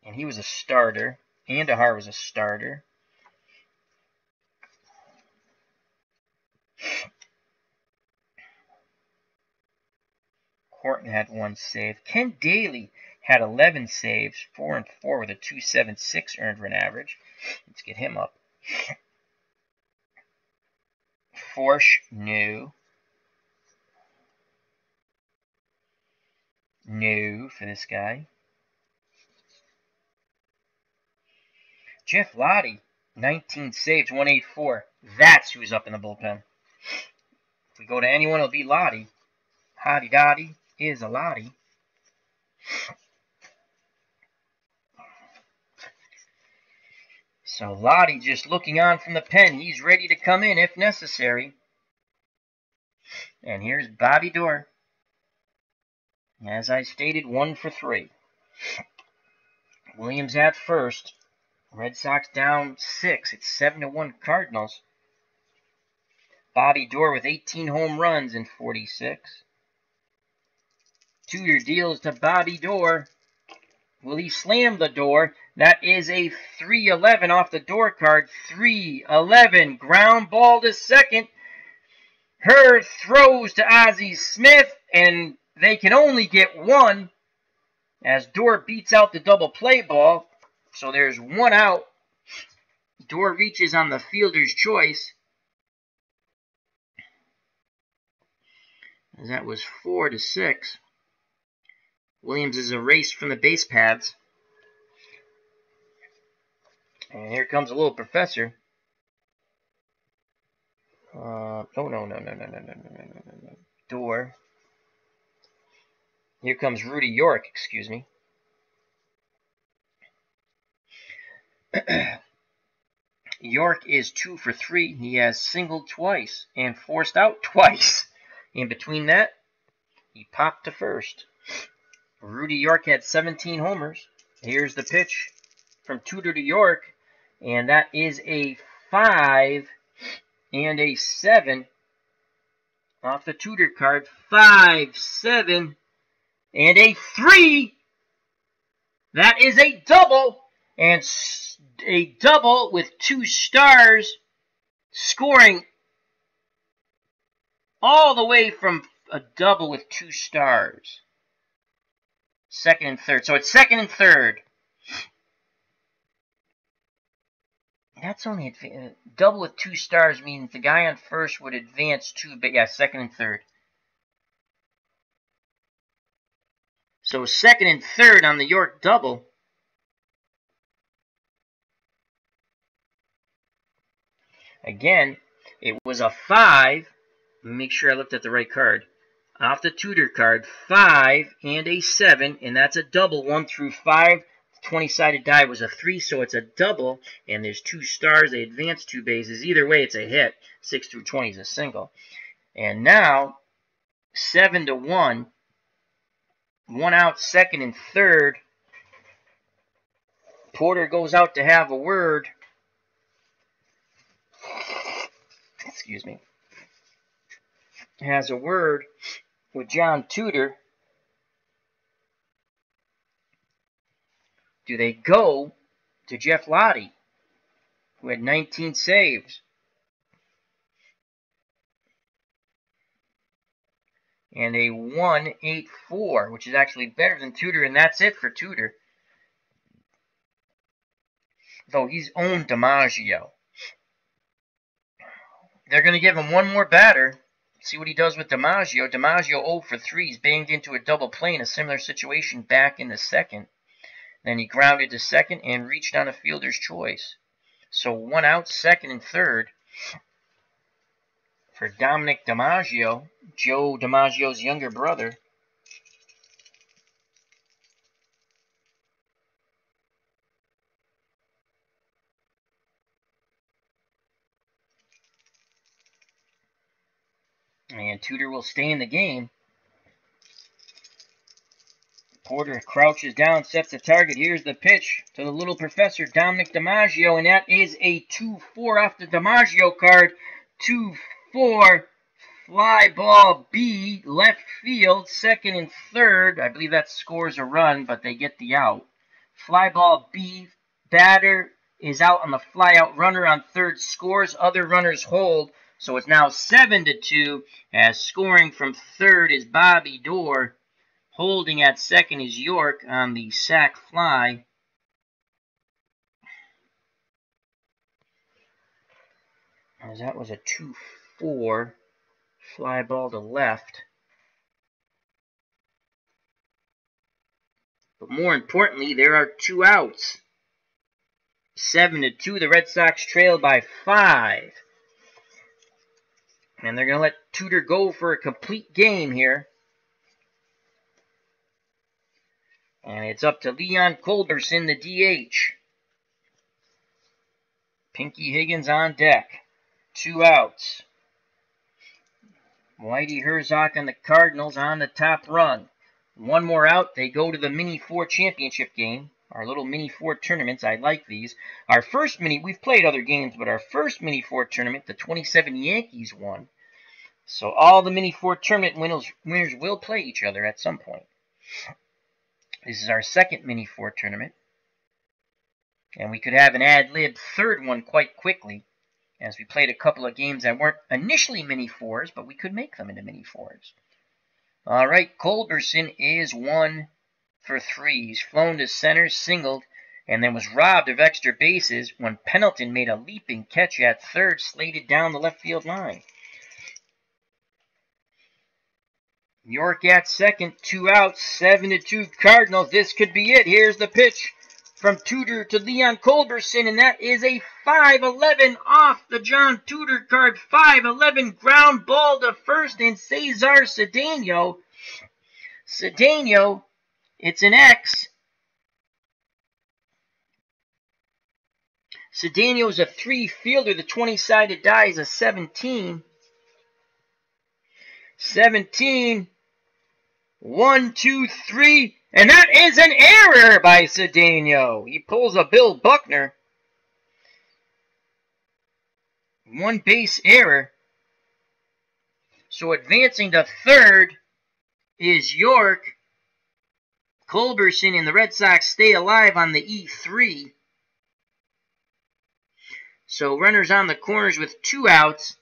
and he was a starter. Andahar was a starter. Horton had 1 save. Ken Daly had 11 saves, 4 and 4 with a 2.76 earned run average. Let's get him up. Forsh, no. No for this guy. Jeff Lottie, 19 saves, 184. That's who's up in the bullpen. If we go to anyone, it'll be Lottie. Hottie Dottie is a Lottie. So Lottie just looking on from the pen. He's ready to come in if necessary. And here's Bobby Doerr. As I stated, 1 for 3. Williams at first. Red Sox down 6. It's 7-1 Cardinals. Bobby Doerr with 18 home runs in 46. Tudor deals to Bobby Doerr. Will he slam the door? That is a 3-11 off the door card. 3-11. Ground ball to second. Hurd throws to Ozzie Smith, and they can only get 1 as Doerr beats out the double play ball. So there's 1 out. Doerr reaches on the fielder's choice. That was 4-6. Williams is erased from the base paths. And here comes a little professor. No. Doerr. Here comes Rudy York, excuse me. York is 2 for 3. He has singled twice and forced out twice. In between that, he popped to first. Rudy York had 17 homers. Here's the pitch from Tudor to York, and that is a 5 and a 7 off the Tudor card. 5, 7, and a 3. That is a double, and a double with 2 stars, scoring all the way from a double with 2 stars. Second and third. So it's second and third. That's only double with 2 stars means the guy on first would advance 2, but yeah, second and third. So second and third on the York double. Again, it was a 5. Make sure I looked at the right card. Off the Tudor card, 5 and a 7, and that's a double. 1 through 5. 20-sided die was a 3, so it's a double, and there's 2 stars. They advance 2 bases. Either way, it's a hit. 6 through 20 is a single. And now, 7-1. 1 out, second and third. Porter goes out to have a word. Excuse me. Has a word with John Tudor. Do they go to Jeff Lottie, who had 19 saves? And a 1.84, which is actually better than Tudor, and that's it for Tudor. Though he's owned DiMaggio. They're going to give him 1 more batter. See what he does with DiMaggio. DiMaggio 0 for 3. He's banged into a double play in a similar situation back in the second. Then he grounded to second and reached on a fielder's choice. So 1 out, second and third for Dominic DiMaggio, Joe DiMaggio's younger brother. And Tudor will stay in the game. Porter crouches down, sets the target. Here's the pitch to the little professor, Dominic DiMaggio, and that is a 2-4 off the DiMaggio card. 2-4, fly ball B, left field, second and third. I believe that scores a run, but they get the out. Fly ball B, batter is out on the fly out. Runner on third scores, other runners hold. So it's now 7-2, as scoring from third is Bobby Doerr. Holding at second is York on the sac fly. As that was a 2-4 fly ball to left. But more importantly, there are 2 outs. 7-2, the Red Sox trail by 5. And they're going to let Tudor go for a complete game here. And it's up to Leon Culberson, the DH. Pinky Higgins on deck. 2 outs. Whitey Herzog on the Cardinals on the top run. 1 more out, they go to the Mini 4 championship game. Our little Mini 4 tournaments, I like these. Our first Mini, we've played other games, but our first Mini 4 tournament, the 27 Yankees won. So all the Mini 4 tournament winners will play each other at some point. This is our second Mini 4 tournament. And we could have an ad-lib third one quite quickly, as we played a couple of games that weren't initially Mini 4s, but we could make them into Mini 4s. All right, Culberson is 1 for 3. He's flown to center, singled, and then was robbed of extra bases when Pendleton made a leaping catch at third, slated down the left field line. York at second, 2 outs, 7-2 Cardinals. This could be it. Here's the pitch from Tudor to Leon Culberson, and that is a 5-11 off the John Tudor card. 5-11 ground ball to first, and Cesar Cedeno. Cedeno, it's an X. Cedeno is a 3 fielder. The 20-sided die is a 17. 17. 1, 2, 3, and that is an error by Cedeno. He pulls a Bill Buckner. 1 base error. So advancing to third is York. Culberson and the Red Sox stay alive on the E3. So runners on the corners with 2 outs.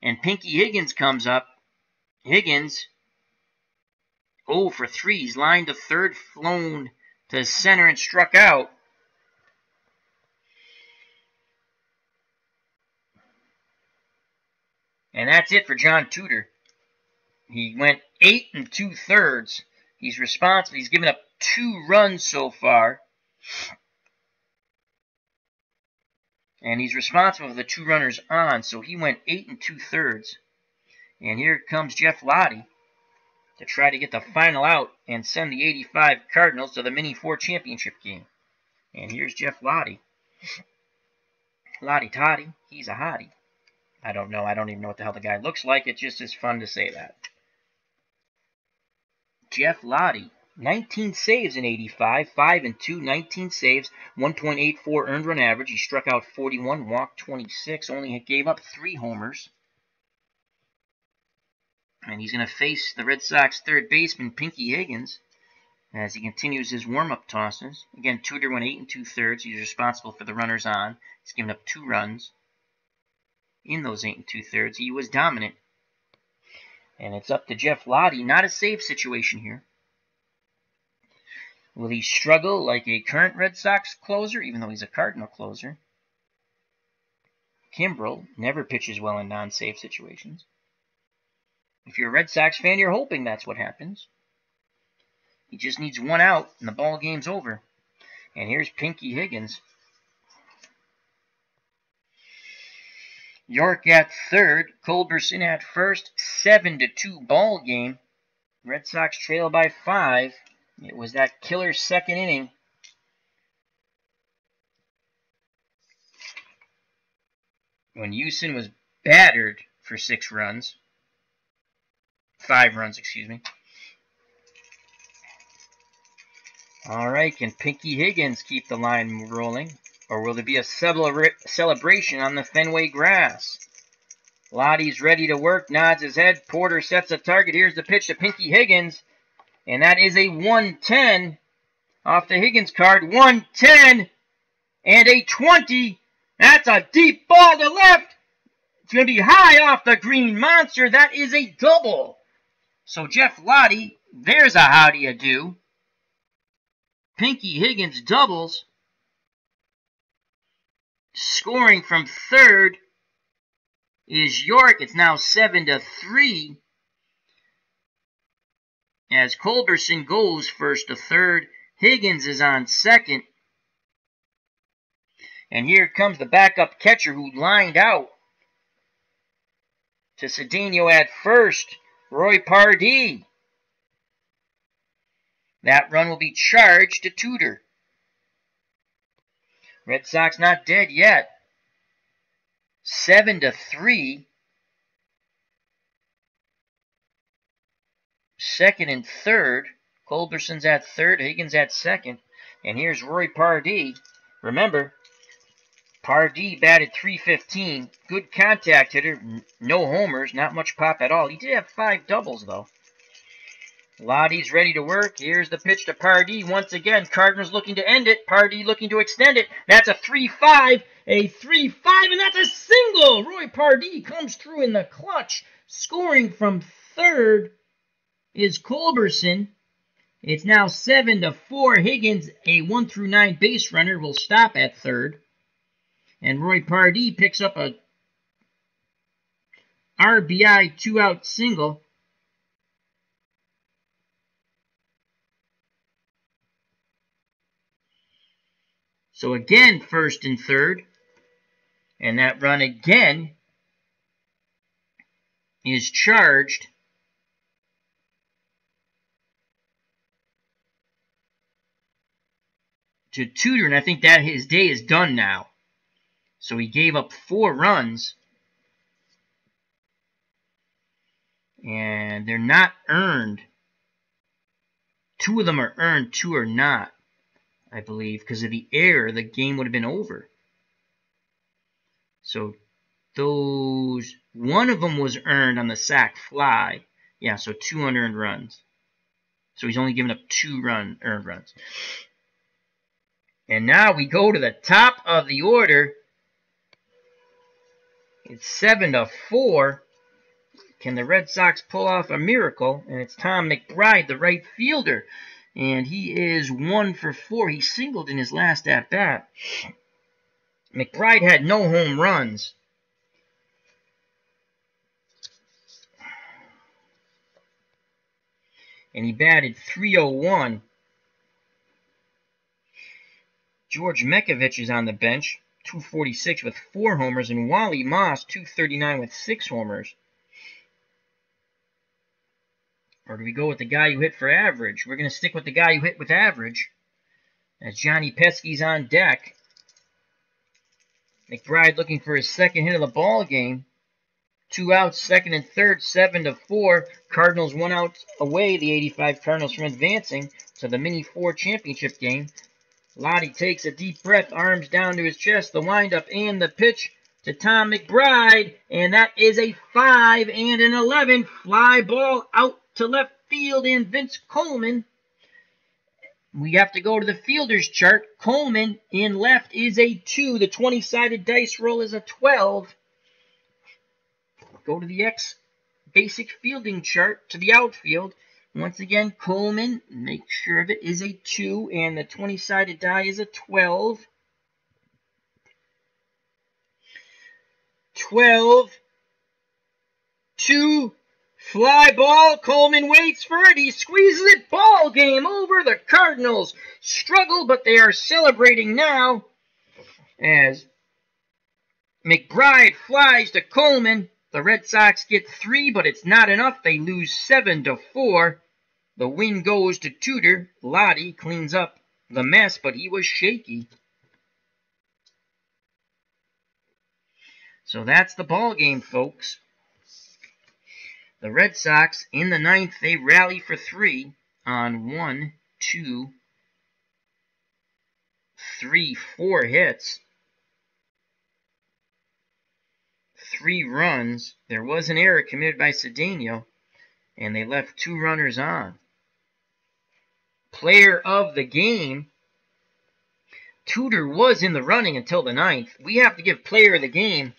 And Pinky Higgins comes up. Higgins, 0 for 3. He's lined to third, flown to center, and struck out. And that's it for John Tudor. He went 8 2/3. He's responsible. He's given up 2 runs so far. And he's responsible for the 2 runners on, so he went 8 2/3. And here comes Jeff Lottie to try to get the final out and send the 85 Cardinals to the Mini 4 championship game. And here's Jeff Lottie. Lottie Toddy, he's a hottie. I don't know. I don't even know what the hell the guy looks like. It just is fun to say that. Jeff Lottie, 19 saves in 85, 5-2, 19 saves, 1.84 earned run average. He struck out 41, walked 26, only gave up 3 homers. And he's going to face the Red Sox third baseman, Pinky Higgins, as he continues his warm-up tosses. Again, Tudor went 8 2/3. He's responsible for the runners on. He's given up 2 runs. In those 8 2/3, he was dominant. And it's up to Jeff Lottie. Not a save situation here. Will he struggle like a current Red Sox closer, even though he's a Cardinal closer? Kimbrel never pitches well in non-save situations. If you're a Red Sox fan, you're hoping that's what happens. He just needs 1 out, and the ball game's over. And here's Pinky Higgins. York at third, Culberson at first. 7-2 ball game. Red Sox trail by 5. It was that killer second inning. When Houston was battered for 6 runs. 5 runs, excuse me. All right, can Pinky Higgins keep the line rolling? Or will there be a celebration on the Fenway grass? Lottie's ready to work, nods his head. Porter sets a target. Here's the pitch to Pinky Higgins. And that is a 110 off the Higgins card. 110 and a 20. That's a deep ball to left. It's going to be high off the green monster. That is a double. So Jeff Lottie, there's a how do you do. Pinky Higgins doubles. Scoring from third is York. It's now 7-3. As Culberson goes first to third. Higgins is on second. And here comes the backup catcher who lined out to Cedeno at first. Roy Pardee. That run will be charged to Tudor. Red Sox not dead yet. 7-3. Second and third. Culberson's at third. Higgins at second. And here's Roy Pardee. Remember, Pardee batted .315. Good contact hitter. No homers. Not much pop at all. He did have 5 doubles, though. Lottie's ready to work. Here's the pitch to Pardee. Once again, Cardinals looking to end it. Pardee looking to extend it. That's a 3-5. A 3-5, and that's a single. Roy Pardee comes through in the clutch. Scoring from third is Culberson. It's now 7-4. Higgins, a 1-9 base runner, will stop at third. And Roy Pardee picks up a RBI 2-out single. So again, first and third. And that run again is charged to Tudor. And I think that his day is done now. So he gave up 4 runs. And they're not earned. 2 of them are earned, 2 are not, I believe. Because of the error, the game would have been over. So one of them was earned on the sac fly. Yeah, so 2 unearned runs. So he's only given up 2 earned runs. And now we go to the top of the order. It's 7-4. Can the Red Sox pull off a miracle? And it's Tom McBride, the right fielder. And he is 1 for 4. He singled in his last at-bat. McBride had no home runs. And he batted .301. George Mekovich is on the bench, .246 with 4 homers, and Wally Moss, .239 with 6 homers. Or do we go with the guy who hit for average? We're going to stick with the guy who hit with average. As Johnny Pesky's on deck. McBride looking for his second hit of the ball game. 2 outs, second and third, 7-4. Cardinals 1 out away, the 85 Cardinals, from advancing to the Mini 4 championship game. Lottie takes a deep breath, arms down to his chest, the windup and the pitch to Tom McBride, and that is a 5 and an 11. Fly ball out to left field, and Vince Coleman. We have to go to the fielder's chart. Coleman in left is a 2. The 20-sided dice roll is a 12. Go to the basic fielding chart to the outfield. Once again, Coleman, make sure of it, is a 2, and the 20-sided die is a 12. 12. 2. Fly ball. Coleman waits for it. He squeezes it. Ball game over. The Cardinals struggle, but they are celebrating now as McBride flies to Coleman. The Red Sox get 3, but it's not enough. They lose 7-4. The win goes to Tudor. Lottie cleans up the mess, but he was shaky. So that's the ball game, folks. The Red Sox, in the 9th, they rally for 3 on 1, 2, 4 hits, 3 runs. There was an error committed by Cedeno, and they left 2 runners on. Player of the game, Tudor was in the running until the 9th. We have to give player of the game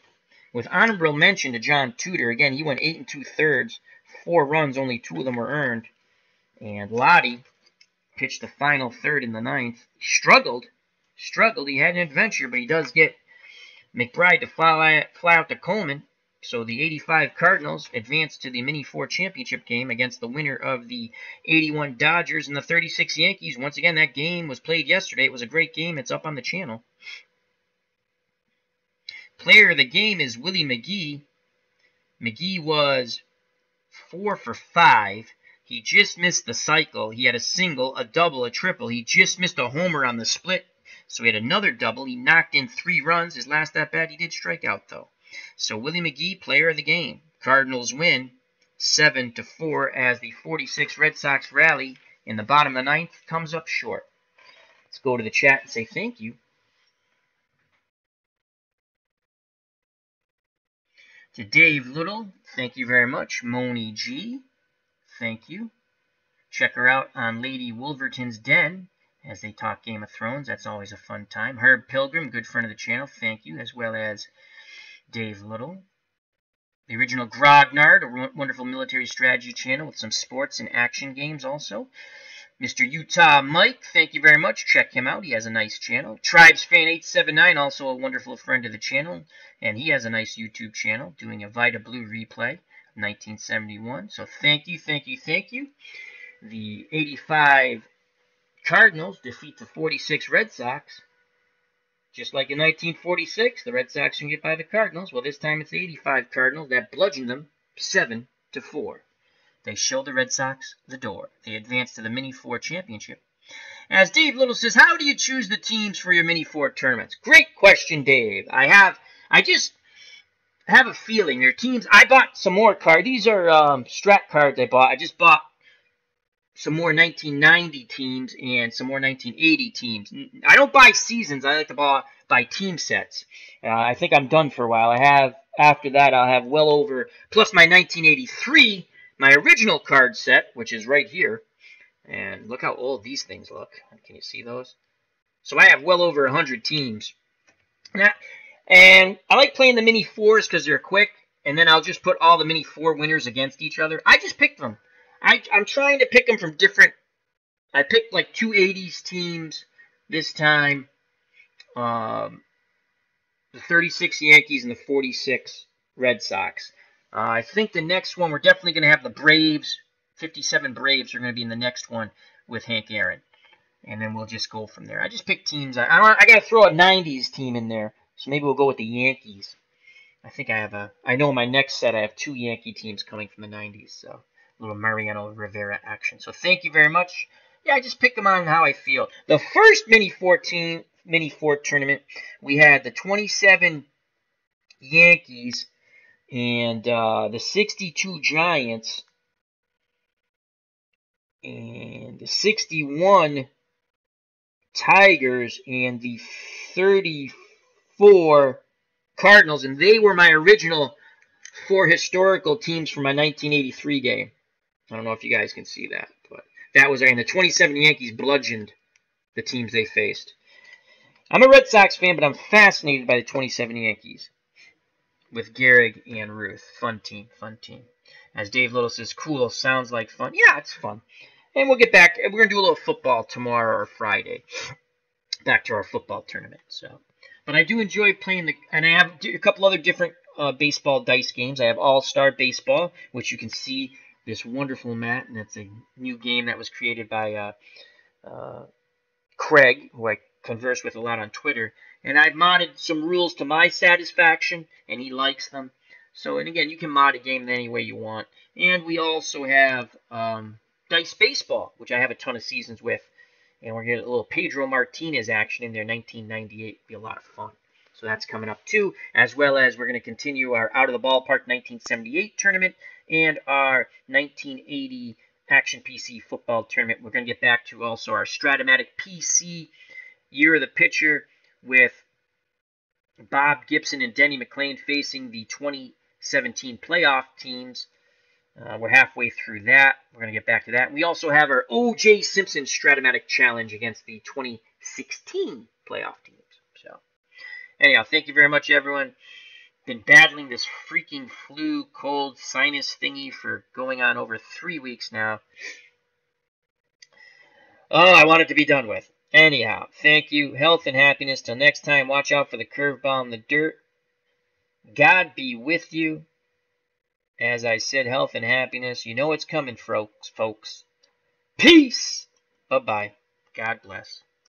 with honorable mention to John Tudor. Again, he went 8 2/3, 4 runs, only 2 of them were earned. And Lottie pitched the final third in the 9th. Struggled. He had an adventure, but he does get McBride to fly out to Coleman. So the 85 Cardinals advance to the Mini 4 championship game against the winner of the 81 Dodgers and the 36 Yankees. Once again, that game was played yesterday. It was a great game. It's up on the channel. Player of the game is Willie McGee. McGee was 4 for 5. He just missed the cycle. He had a single, a double, a triple. He just missed a homer on the split, so he had another double. He knocked in 3 runs. His last at-bat, he did strike out, though. So Willie McGee, player of the game. Cardinals win 7-4 as the 46 Red Sox rally in the bottom of the 9th comes up short. Let's go to the chat and say thank you. To Dave Little, thank you very much. Moni G, thank you. Check her out on Lady Wolverton's Den as they talk Game of Thrones. That's always a fun time. Herb Pilgrim, good friend of the channel, thank you, as well as Dave Little. The original Grognard, a wonderful military strategy channel with some sports and action games also. Mr. Utah Mike, thank you very much. Check him out. He has a nice channel. TribesFan879, also a wonderful friend of the channel, and he has a nice YouTube channel doing a Vita Blue replay, 1971. So thank you. The 85 Cardinals defeat the 46 Red Sox. Just like in 1946, the Red Sox can get by the Cardinals. Well, this time it's the 85 Cardinals that bludgeoned them 7-4. They show the Red Sox the door. They advance to the Mini 4 championship. As Dave Little says, how do you choose the teams for your Mini 4 tournaments? Great question, Dave. I just have a feeling your teams. I bought some more cards. These are Strat cards I bought. I just bought some more 1990 teams and some more 1980 teams. I don't buy seasons. I like to buy team sets. I think I'm done for a while. After that, I'll have well over, plus my 1983, my original card set, which is right here. And look how old these things look. Can you see those? So I have well over 100 teams. And I like playing the Mini 4s because they're quick. And then I'll just put all the Mini 4 winners against each other. I just picked them. I'm trying to pick them from different. I picked like 2 80s teams this time. The 36 Yankees and the 46 Red Sox. I think the next one, we're definitely going to have the Braves. 57 Braves are going to be in the next one with Hank Aaron. And then we'll just go from there. I just picked teams. I got to throw a 90s team in there. So maybe we'll go with the Yankees. I know in my next set I have 2 Yankee teams coming from the 90s. So a little Mariano Rivera action. So thank you very much. Yeah, I just picked them on how I feel. The first Mini 4 tournament, we had the 27 Yankees and the 62 Giants and the 61 Tigers and the 34 Cardinals, and they were my original 4 historical teams for my 1983 game. I don't know if you guys can see that, but that was, and the 27 Yankees bludgeoned the teams they faced. I'm a Red Sox fan, but I'm fascinated by the 27 Yankees with Gehrig and Ruth. Fun team. As Dave Little says, cool, sounds like fun. Yeah, it's fun. And we'll get back. We're going to do a little football tomorrow or Friday. Back to our football tournament. But I do enjoy playing and I have a couple other different baseball dice games. I have All-Star Baseball, which you can see this wonderful mat, and it's a new game that was created by Craig, who I converse with a lot on Twitter. And I've modded some rules to my satisfaction, and he likes them. So, and again, you can mod a game any way you want. And we also have Dice Baseball, which I have a ton of seasons with. And we're going to get a little Pedro Martinez action in there, 1998. It'll be a lot of fun. So that's coming up too, as well as we're going to continue our Out of the Ballpark 1978 tournament and our 1980 Action PC football tournament. We're going to get back to also our Strat-O-Matic PC Year of the pitcher with Bob Gibson and Denny McLain facing the 2017 playoff teams. We're halfway through that. We're going to get back to that. We also have our O.J. Simpson Strat-O-Matic Challenge against the 2016 playoff teams. So, anyhow, thank you very much, everyone. Been battling this freaking flu, cold, sinus thingy for going on over 3 weeks now. Oh, I want it to be done with. Anyhow, thank you. Health and happiness. Till next time, watch out for the curveball in the dirt. God be with you. As I said, health and happiness. You know it's coming, folks. Peace. Bye-bye. God bless.